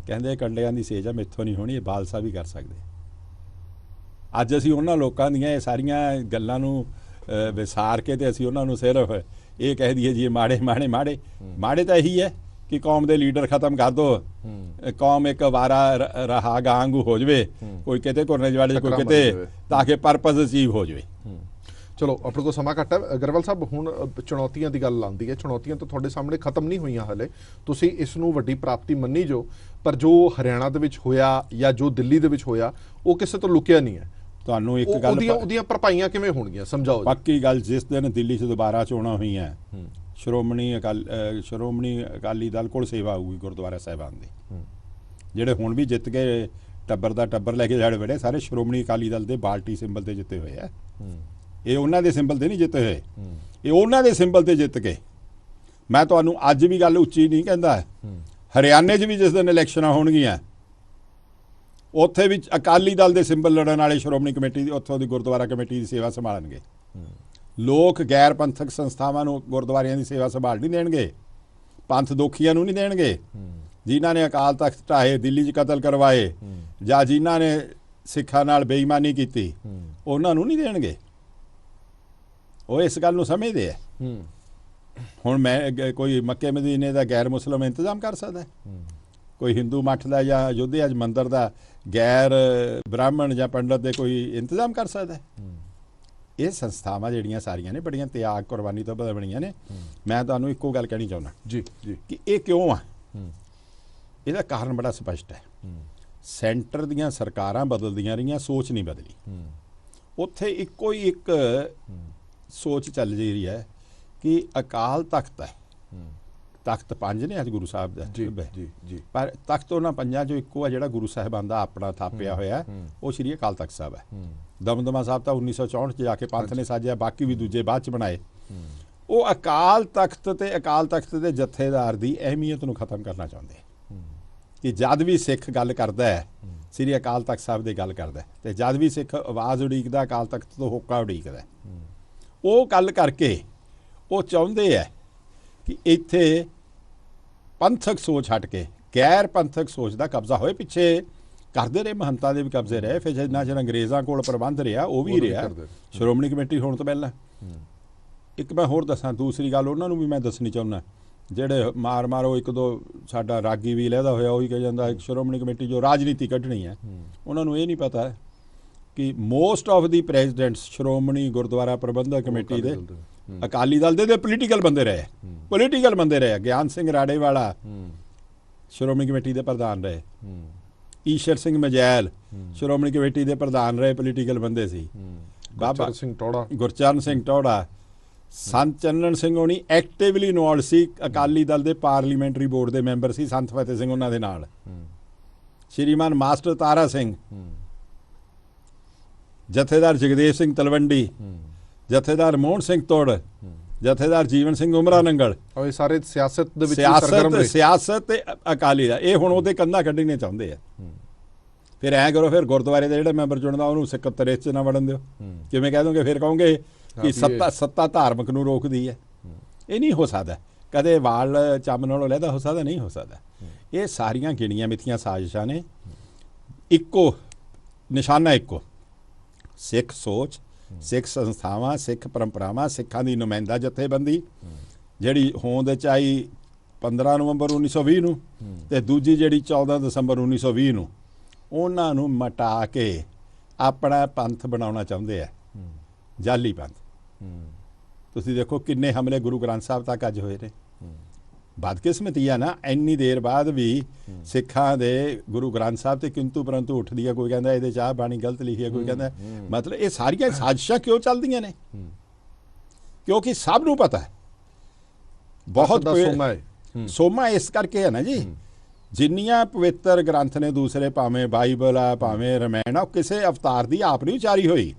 ਕਹਿੰਦੇ ਕੰਡਿਆਂ ਦੀ ਸੇਜ ਆ, ਮੈਥੋਂ ਨਹੀਂ ਹੋਣੀ, ਇਹ ਬਾਲ ਸਾਹਿਬ ਹੀ ਕਰ ਸਕਦੇ। ਅੱਜ ਅਸੀਂ ਉਹਨਾਂ ਲੋਕਾਂ ਦੀਆਂ ਇਹ ਸਾਰੀਆਂ ਗੱਲਾਂ ਨੂੰ ਵਿਸਾਰ ਕੇ ਤੇ ਅਸੀਂ ਉਹਨਾਂ ਨੂੰ ਸਿਰਫ ਇਹ ਕਹਿ ਦਈਏ ਜੀ ਮਾੜੇ ਮਾੜੇ ਮਾੜੇ ਮਾੜੇ ਤਾਂ ਇਹੀ ਹੈ ਕਿ ਕੌਮ ਦੇ ਲੀਡਰ ਖਤਮ ਕਰ ਦੋ, ਕੌਮ ਇੱਕ ਵਾਰਾ ਰਹਾ ਗਾਂਗੂ ਹੋ ਜਾਵੇ, ਕੋਈ ਕਿਤੇ ਕੁਰਨੇ ਜਵਾੜੇ ਕੋਈ ਕਿਤੇ, ਤਾਂ ਕਿ ਪਰਪਸ ਅਚੀਵ ਹੋ ਜਾਵੇ। ਚਲੋ ਆਪਣੇ ਕੋਲ ਸਮਾਂ ਘੱਟ ਹੈ। ਅਗਰਵਾਲ ਸਾਹਿਬ, ਹੁਣ ਚੁਣੌਤੀਆਂ ਦੀ ਗੱਲ ਆਉਂਦੀ ਹੈ, ਚੁਣੌਤੀਆਂ ਤਾਂ ਤੁਹਾਡੇ ਸਾਹਮਣੇ ਖਤਮ ਨਹੀਂ ਹੋਈਆਂ ਹਲੇ, ਤੁਸੀਂ ਇਸ ਨੂੰ ਵੱਡੀ ਪ੍ਰਾਪਤੀ ਮੰਨੀ ਜੋ, ਪਰ ਜੋ ਹਰਿਆਣਾ ਦੇ ਵਿੱਚ ਹੋਇਆ ਜਾਂ ਜੋ ਦਿੱਲੀ ਦੇ ਵਿੱਚ ਹੋਇਆ ਉਹ ਕਿਸੇ ਤੋਂ ਲੁਕਿਆ ਨਹੀਂ ਹੈ। ਤੁਹਾਨੂੰ ਇੱਕ ਗੱਲ ਉਹਦੀਆਂ ਭਰਪਾਈਆਂ ਕਿਵੇਂ ਹੋਣਗੀਆਂ ਸਮਝਾਓ। ਪੱਕੀ ਗੱਲ, ਜਿਸ ਦਿਨ ਦਿੱਲੀ 'ਚ ਦੁਬਾਰਾ ਚੋਣਾਂ ਹੋਈਆਂ, ਸ਼੍ਰੋਮਣੀ ਅਕਾਲੀ ਦਲ ਕੋਲ ਸੇਵਾ ਹੋਊਗੀ ਗੁਰਦੁਆਰਾ ਸਾਹਿਬਾਨ ਦੀ। ਜਿਹੜੇ ਹੁਣ ਵੀ ਜਿੱਤ ਕੇ ਟੱਬਰ ਦਾ ਟੱਬਰ ਲੈ ਕੇ ਜਿਹੜੇ ਬੜੇ ਸਾਰੇ ਸ਼੍ਰੋਮਣੀ ਅਕਾਲੀ ਦਲ ਦੇ ਬਾਲਟੀ ਸਿੰਬਲ ਤੇ ਜਿੱਤੇ ਹੋਏ ਆ। ਇਹ ਉਹਨਾਂ ਦੇ ਸਿੰਬਲ ਤੇ ਨਹੀਂ ਜਿੱਤੇ ਹੋਏ, ਇਹ ਉਹਨਾਂ ਦੇ ਸਿੰਬਲ ਤੇ ਜਿੱਤ ਕੇ। ਮੈਂ ਤੁਹਾਨੂੰ ਅੱਜ ਵੀ ਗੱਲ ਉੱਚੀ ਨਹੀਂ ਕਹਿੰਦਾ, ਹਰਿਆਣੇ 'ਚ ਵੀ ਜਿਸ ਦਿਨ ਇਲੈਕਸ਼ਨਾਂ ਹੋਣਗੀਆਂ ਉੱਥੇ ਵੀ ਅਕਾਲੀ ਦਲ ਦੇ ਸਿੰਬਲ ਲੜਨ ਵਾਲੇ ਸ਼੍ਰੋਮਣੀ ਕਮੇਟੀ ਦੀ, ਉੱਥੋਂ ਦੀ ਗੁਰਦੁਆਰਾ ਕਮੇਟੀ ਦੀ ਸੇਵਾ ਸੰਭਾਲਣਗੇ। ਲੋਕ ਗੈਰ ਪੰਥਕ ਸੰਸਥਾਵਾਂ ਨੂੰ ਗੁਰਦੁਆਰਿਆਂ ਦੀ ਸੇਵਾ ਸੰਭਾਲ ਨਹੀਂ ਦੇਣਗੇ, ਪੰਥ ਦੋਖੀਆਂ ਨੂੰ ਨਹੀਂ ਦੇਣਗੇ। ਜਿਨ੍ਹਾਂ ਨੇ ਅਕਾਲ ਤਖਤ ਢਾਹੇ, ਦਿੱਲੀ 'ਚ ਕਤਲ ਕਰਵਾਏ, ਜਾਂ ਜਿਨ੍ਹਾਂ ਨੇ ਸਿੱਖਾਂ ਨਾਲ ਬੇਈਮਾਨੀ ਕੀਤੀ, ਉਹਨਾਂ ਨੂੰ ਨਹੀਂ ਦੇਣਗੇ। ਉਹ ਇਸ ਗੱਲ ਨੂੰ ਸਮਝਦੇ ਆ। ਹੁਣ ਮੈਂ ਕੋਈ ਮੱਕੇ ਮਦੀਨੇ ਦਾ ਗੈਰ ਮੁਸਲਿਮ ਇੰਤਜ਼ਾਮ ਕਰ ਸਕਦਾ? ਕੋਈ ਹਿੰਦੂ ਮੱਠ ਦਾ ਜਾਂ ਅਯੋਧਿਆ 'ਚ ਮੰਦਰ ਦਾ ਗੈਰ ਬ੍ਰਾਹਮਣ ਜਾਂ ਪੰਡਤ ਦੇ ਕੋਈ ਇੰਤਜ਼ਾਮ ਕਰ ਸਕਦਾ? ਇਹ ਸੰਸਥਾਵਾਂ ਜਿਹੜੀਆਂ ਸਾਰੀਆਂ ਨੇ ਬੜੀਆਂ ਤਿਆਗ ਕੁਰਬਾਨੀ ਤੋਂ ਬਣੀਆਂ ਨੇ। ਮੈਂ ਤੁਹਾਨੂੰ ਇੱਕੋ ਗੱਲ ਕਹਿਣੀ ਚਾਹੁੰਦਾ ਜੀ ਕਿ ਇਹ ਕਿਉਂ ਆ। ਇਹਦਾ ਕਾਰਨ ਬੜਾ ਸਪਸ਼ਟ ਹੈ। ਸੈਂਟਰ ਦੀਆਂ ਸਰਕਾਰਾਂ ਬਦਲਦੀਆਂ ਰਹੀਆਂ, ਸੋਚ ਨਹੀਂ ਬਦਲੀ। ਉੱਥੇ ਇੱਕੋ ਹੀ ਇੱਕ ਸੋਚ ਚੱਲ ਰਹੀ ਹੈ ਕਿ ਅਕਾਲ ਤਖਤ ਹੈ, ਤਖਤ ਪੰਜ ਨੇ ਅੱਜ ਗੁਰੂ ਸਾਹਿਬ ਦਾ, ਜੀ ਪਰ ਤਖਤ ਉਹਨਾਂ ਪੰਜਾਂ ਚੋਂ ਇੱਕੋ ਆ ਜਿਹੜਾ ਗੁਰੂ ਸਾਹਿਬਾਨ ਦਾ ਆਪਣਾ ਥਾਪਿਆ ਹੋਇਆ, ਉਹ ਸ਼੍ਰੀ ਅਕਾਲ ਤਖਤ ਸਾਹਿਬ ਹੈ। ਦਮਦਮਾ ਸਾਹਿਬ ਤਾਂ 1964 ਚ ਜਾ ਕੇ ਪੰਥ ਨੇ ਸਾਜਿਆ, ਬਾਕੀ ਵੀ ਦੂਜੇ ਬਾਅਦ ਚ ਬਣਾਏ। ਉਹ ਅਕਾਲ ਤਖਤ ਤੇ ਅਕਾਲ ਤਖਤ ਦੇ ਜਥੇਦਾਰ ਦੀ ਅਹਿਮੀਅਤ ਨੂੰ ਖਤਮ ਕਰਨਾ ਚਾਹੁੰਦੇ ਕਿ ਜਦ ਵੀ ਸਿੱਖ ਗੱਲ ਕਰਦਾ ਹੈ, ਸ੍ਰੀ ਅਕਾਲ ਤਖਤ ਸਾਹਿਬ ਦੀ ਗੱਲ ਕਰਦਾ, ਤੇ ਜਦ ਵੀ ਸਿੱਖ ਆਵਾਜ਼ ਉਡੀਕਦਾ ਅਕਾਲ ਤਖਤ ਤੋਂ ਹੋਕਾ ਉਡੀਕਦਾ। ਉਹ ਗੱਲ ਕਰਕੇ ਉਹ ਚਾਹੁੰਦੇ ਹੈ ਕਿ ਇੱਥੇ ਪੰਥਕ ਸੋਚ ਹਟ ਕੇ ਗੈਰ ਪੰਥਕ ਸੋਚ ਦਾ ਕਬਜ਼ਾ ਹੋਏ। ਪਿੱਛੇ ਕਰਦੇ ਰਹੇ, ਮਹੰਤਾਂ ਦੇ ਵੀ ਕਬਜ਼ੇ ਰਹੇ, ਫਿਰ ਜਿੰਨਾ ਚਿਰ ਅੰਗਰੇਜ਼ਾਂ ਕੋਲ ਪ੍ਰਬੰਧ ਰਿਹਾ ਉਹ ਵੀ ਰਿਹਾ, ਸ਼੍ਰੋਮਣੀ ਕਮੇਟੀ ਹੋਣ ਤੋਂ ਪਹਿਲਾਂ। ਇੱਕ ਮੈਂ ਹੋਰ ਦੱਸਾਂ, ਦੂਸਰੀ ਗੱਲ ਉਹਨਾਂ ਨੂੰ ਵੀ ਮੈਂ ਦੱਸਣੀ ਚਾਹੁੰਦਾ, ਜਿਹੜੇ ਮਾਰ ਮਾਰੋ ਇੱਕ ਦੋ ਸਾਡਾ ਰਾਗੀ ਵੀ ਲਹਿਦਾ ਹੋਇਆ ਉਹੀ ਕਹੀ ਜਾਂਦਾ ਸ਼੍ਰੋਮਣੀ ਕਮੇਟੀ ਜੋ ਰਾਜਨੀਤੀ ਕੱਢਣੀ ਹੈ, ਉਹਨਾਂ ਨੂੰ ਇਹ ਨਹੀਂ ਪਤਾ ਕਿ most of the presidents Shiromani Gurdwara Prabandhak committee ਦੇ ਅਕਾਲੀ ਦਲ ਦੇ ਪੋਲੀਟੀਕਲ ਬੰਦੇ ਰਹੇ। ਗਿਆਨ ਸਿੰਘ ਰਾੜੇਵਾਲਾ ਸ਼੍ਰੋਮਣੀ ਕਮੇਟੀ ਦੇ ਪ੍ਰਧਾਨ ਰਹੇ, ਈਸ਼ਰ ਸਿੰਘ ਮਜੈਲ ਸ਼੍ਰੋਮਣੀ ਕਮੇਟੀ ਦੇ ਪ੍ਰਧਾਨ ਰਹੇ, ਪੋਲੀਟੀਕਲ ਬੰਦੇ ਸੀ। ਬਾਬਾ ਗੁਰਚਰਨ ਸਿੰਘ ਟੌੜਾ, ਸੰਤ ਚੰਨਣ ਸਿੰਘ ਹੋਣੀ ਐਕਟਿਵਲੀ ਇਨਵੋਲਡ ਸੀ, ਅਕਾਲੀ ਦਲ ਦੇ ਪਾਰਲੀਮੈਂਟਰੀ ਬੋਰਡ ਦੇ ਮੈਂਬਰ ਸੀ, ਸੰਤ ਫਤਿਹ ਸਿੰਘ ਉਹਨਾਂ ਦੇ ਨਾਲ। ਸ਼੍ਰੀਮਾਨ ਮਾਸਟਰ ਤਾਰਾ ਸਿੰਘ, ਜਥੇਦਾਰ ਜਗਦੇਵ ਸਿੰਘ ਤਲਵੰਡੀ, ਜਥੇਦਾਰ ਮੋਹਨ ਸਿੰਘ ਤੋੜ, ਜਥੇਦਾਰ ਜੀਵਨ ਸਿੰਘ ਉਮਰਾ ਨੰਗਲ, ਇਹ ਸਾਰੇ ਸਿਆਸਤ ਦੇ ਵਿੱਚ ਸਿਆਸਤ ਤੇ ਅਕਾਲੀ ਦਾ ਇਹ ਹੁਣ ਉਹਦੇ ਕੰਧਾਂ ਕੱਢਣੇ ਚਾਹੁੰਦੇ ਆ। ਫਿਰ ਐਂ ਕਰੋ, ਫਿਰ ਗੁਰਦੁਆਰੇ ਦੇ ਜਿਹੜਾ ਮੈਂਬਰ ਚੁਣਦਾ ਉਹਨੂੰ ਸਕੱਤਰੇਤ 'ਚ ਨਾ ਵੜਨ ਦਿਓ। ਕਿਵੇਂ ਕਹਿ ਦੋਗੇ? ਫਿਰ ਕਹੋਗੇ ਕਿ ਸੱਤਾ ਧਾਰਮਿਕ ਨੂੰ ਰੋਕਦੀ ਹੈ। ਇਹ ਨਹੀਂ ਹੋ ਸਕਦਾ, ਕਦੇ ਵਾਲ ਚੰਮ ਨਾਲੋਂ ਲਹਿਦਾ ਹੋ ਸਕਦਾ, ਨਹੀਂ ਹੋ ਸਕਦਾ। ਇਹ ਸਾਰੀਆਂ ਗਿਣੀਆਂ ਮਿੱਥੀਆਂ ਸਾਜ਼ਿਸ਼ਾਂ ਨੇ, ਇੱਕੋ ਨਿਸ਼ਾਨਾ ਇੱਕੋ, ਸਿੱਖ ਸੋਚ, ਸਿੱਖ ਸੰਸਥਾਵਾਂ, ਸਿੱਖ ਪਰੰਪਰਾਵਾਂ, ਸਿੱਖਾਂ ਦੀ ਨੁਮਾਇੰਦਾ ਜਥੇਬੰਦੀ ਜਿਹੜੀ ਹੋਂਦ 'ਚ ਆਈ 15 ਨਵੰਬਰ 1920 ਨੂੰ, ਤੇ ਦੂਜੀ ਜਿਹੜੀ 14 ਦਸੰਬਰ 1920 ਨੂੰ, ਉਹਨਾਂ ਨੂੰ ਮਟਾ ਕੇ ਆਪਣਾ ਪੰਥ ਬਣਾਉਣਾ ਚਾਹੁੰਦੇ ਆ, ਜਾਲੀ ਪੰਥ। ਤੁਸੀਂ ਦੇਖੋ ਕਿੰਨੇ ਹਮਲੇ ਗੁਰੂ ਗ੍ਰੰਥ ਸਾਹਿਬ ਤੱਕ ਅੱਜ ਹੋਏ ਨੇ। ਬਦਕਿਸਮਤੀ ਆ ਨਾ, ਇੰਨੀ ਦੇਰ ਬਾਅਦ ਵੀ ਸਿੱਖਾਂ ਦੇ ਗੁਰੂ ਗ੍ਰੰਥ ਸਾਹਿਬ ਤੇ ਕਿੰਤੂ ਪਰੰਤੂ ਉੱਠਦੀ ਆ। ਕੋਈ ਕਹਿੰਦਾ ਇਹਦੇ 'ਚ ਆਹ ਬਾਣੀ ਗਲਤ ਲਿਖੀ ਹੈ, ਕੋਈ ਕਹਿੰਦਾ ਮਤਲਬ ਇਹ ਸਾਰੀਆਂ ਸਾਜ਼ਿਸ਼ਾਂ ਕਿਉਂ ਚੱਲਦੀਆਂ ਨੇ? ਕਿਉਂਕਿ ਸਭ ਨੂੰ ਪਤਾ ਹੈ ਬਹੁਤ ਸੋਮਾ ਇਸ ਕਰਕੇ ਹੈ ਨਾ ਜੀ, ਜਿੰਨੀਆਂ ਪਵਿੱਤਰ ਗ੍ਰੰਥ ਨੇ ਦੂਸਰੇ, ਭਾਵੇਂ ਬਾਈਬਲ ਆ, ਭਾਵੇਂ ਰਮਾਇਣ ਆ, ਉਹ ਕਿਸੇ ਅਵਤਾਰ ਦੀ ਆਪ ਨਹੀਂ ਉਚਾਰੀ ਹੋਈ।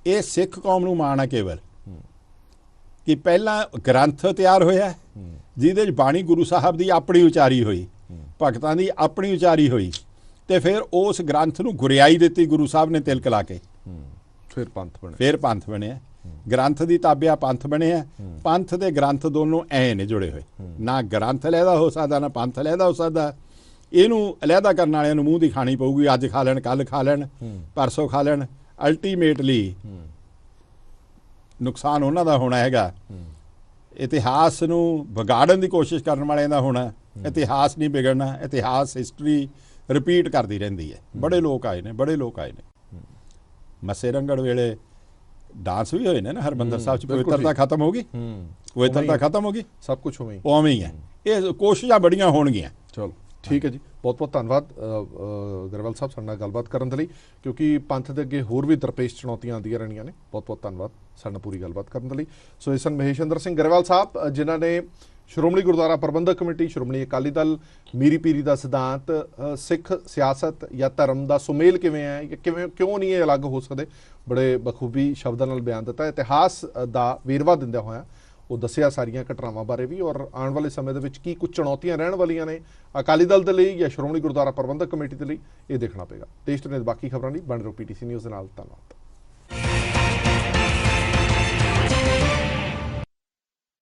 ਇਹ ਸਿੱਖ ਕੌਮ ਨੂੰ ਮਾਣ ਆ ਕੇਵਲ ਕਿ ਪਹਿਲਾਂ ਗ੍ਰੰਥ ਤਿਆਰ ਹੋਇਆ ਜਿਹਦੇ 'ਚ ਬਾਣੀ ਗੁਰੂ ਸਾਹਿਬ ਦੀ ਆਪਣੀ ਉਚਾਰੀ ਹੋਈ, ਭਗਤਾਂ ਦੀ ਆਪਣੀ ਉਚਾਰੀ ਹੋਈ, ਤੇ ਫਿਰ ਉਸ ਗ੍ਰੰਥ ਨੂੰ ਗੁਰਿਆਈ ਦਿੱਤੀ ਗੁਰੂ ਸਾਹਿਬ ਨੇ ਤਿਲਕ ਲਾ ਕੇ, ਫਿਰ ਪੰਥ ਬਣਿਆ। ਗ੍ਰੰਥ ਦੀ ਤਾਬਿਆ ਪੰਥ ਬਣਿਆ। ਪੰਥ ਤੇ ਗ੍ਰੰਥ ਦੋਨੋਂ ਐ ਨੇ ਜੁੜੇ ਹੋਏ, ਨਾ ਗ੍ਰੰਥ ਅਲੱਗਾ ਹੋ ਸਕਦਾ, ਨਾ ਪੰਥ ਅਲੱਗਾ ਹੋ ਸਕਦਾ। ਇਹਨੂੰ ਅਲੱਗਾ ਕਰਨ ਵਾਲਿਆਂ ਨੂੰ ਮੂੰਹ ਦੀ ਖਾਣੀ ਪਊਗੀ, ਅੱਜ ਖਾ ਲੈਣ, ਕੱਲ ਖਾ ਲੈਣ, ਪਰਸੋਂ ਖਾ ਲੈਣ। ਅਲਟੀਮੇਟਲੀ ਨੁਕਸਾਨ ਉਹਨਾਂ ਦਾ ਹੋਣਾ ਹੈਗਾ, ਇਤਿਹਾਸ ਨੂੰ ਵਿਗਾੜਨ ਦੀ ਕੋਸ਼ਿਸ਼ ਕਰਨ ਵਾਲਿਆਂ ਦਾ ਹੋਣਾ। ਇਤਿਹਾਸ ਨਹੀਂ ਵਿਗੜਨਾ, ਇਤਿਹਾਸ ਹਿਸਟਰੀ ਰਿਪੀਟ ਕਰਦੀ ਰਹਿੰਦੀ ਹੈ। ਬੜੇ ਲੋਕ ਆਏ ਨੇ। ਮੱਸੇ ਰੰਗੜ ਵੇਲੇ ਡਾਂਸ ਵੀ ਹੋਏ ਨੇ ਨਾ ਹਰਮੰਦਰ ਸਾਹਿਬ 'ਚ, ਪਵਿੱਤਰਤਾ ਖਤਮ ਹੋ ਗਈ, ਸਭ ਕੁਝ ਉਵੇਂ ਹੀ ਹੈ। ਇਹ ਕੋਸ਼ਿਸ਼ਾਂ ਬੜੀਆਂ ਹੋਣਗੀਆਂ। ਚਲੋ ਠੀਕ ਹੈ ਜੀ, ਬਹੁਤ ਬਹੁਤ ਧੰਨਵਾਦ ਗਰੇਵਾਲ ਸਾਹਿਬ ਸਾਡੇ ਨਾਲ ਗੱਲਬਾਤ ਕਰਨ ਦੇ ਲਈ, ਕਿਉਂਕਿ ਪੰਥ ਦੇ ਅੱਗੇ ਹੋਰ ਵੀ ਦਰਪੇਸ਼ ਚੁਣੌਤੀਆਂ ਆਉਂਦੀਆਂ ਰਹਿਣੀਆਂ ਨੇ। ਬਹੁਤ ਬਹੁਤ ਧੰਨਵਾਦ ਸਾਡੇ ਨਾਲ ਪੂਰੀ ਗੱਲਬਾਤ ਕਰਨ ਦੇ ਲਈ। ਸੋ ਇਹ ਸਨ ਮਹੇਸ਼ਿੰਦਰ ਸਿੰਘ ਗਰੇਵਾਲ ਸਾਹਿਬ, ਜਿਨ੍ਹਾਂ ਨੇ ਸ਼੍ਰੋਮਣੀ ਗੁਰਦੁਆਰਾ ਪ੍ਰਬੰਧਕ ਕਮੇਟੀ, ਸ਼੍ਰੋਮਣੀ ਅਕਾਲੀ ਦਲ, ਮੀਰੀ ਪੀਰੀ ਦਾ ਸਿਧਾਂਤ, ਸਿੱਖ ਸਿਆਸਤ ਜਾਂ ਧਰਮ ਦਾ ਸੁਮੇਲ ਕਿਵੇਂ ਹੈ, ਕਿਉਂ ਨਹੀਂ ਇਹ ਅਲੱਗ ਹੋ ਸਕਦੇ, ਬੜੇ ਬਖੂਬੀ ਸ਼ਬਦਾਂ ਨਾਲ ਬਿਆਨ ਦਿੱਤਾ। ਇਤਿਹਾਸ ਦਾ ਵੇਰਵਾ ਦਿੰਦਿਆਂ ਹੋਇਆ ਉਹ ਦੱਸਿਆ ਸਾਰੀਆਂ ਘਟਨਾਵਾਂ ਬਾਰੇ ਵੀ, ਔਰ ਆਉਣ ਵਾਲੇ ਸਮੇਂ ਦੇ ਵਿੱਚ ਕੀ ਕੁਝ ਚੁਣੌਤੀਆਂ ਰਹਿਣ ਵਾਲੀਆਂ ਨੇ ਅਕਾਲੀ ਦਲ ਦੇ ਲਈ ਜਾਂ ਸ਼੍ਰੋਮਣੀ ਗੁਰਦੁਆਰਾ ਪ੍ਰਬੰਧਕ ਕਮੇਟੀ ਦੇ ਲਈ, ਇਹ ਦੇਖਣਾ ਪਏਗਾ। ਦੇਸ਼ ਦੁਨੀਆ ਦੀ ਬਾਕੀ ਖਬਰਾਂ ਲਈ ਬਣ ਰਹੋ PTC ਨਿਊਜ਼ ਦੇ ਨਾਲ। ਧੰਨਵਾਦ।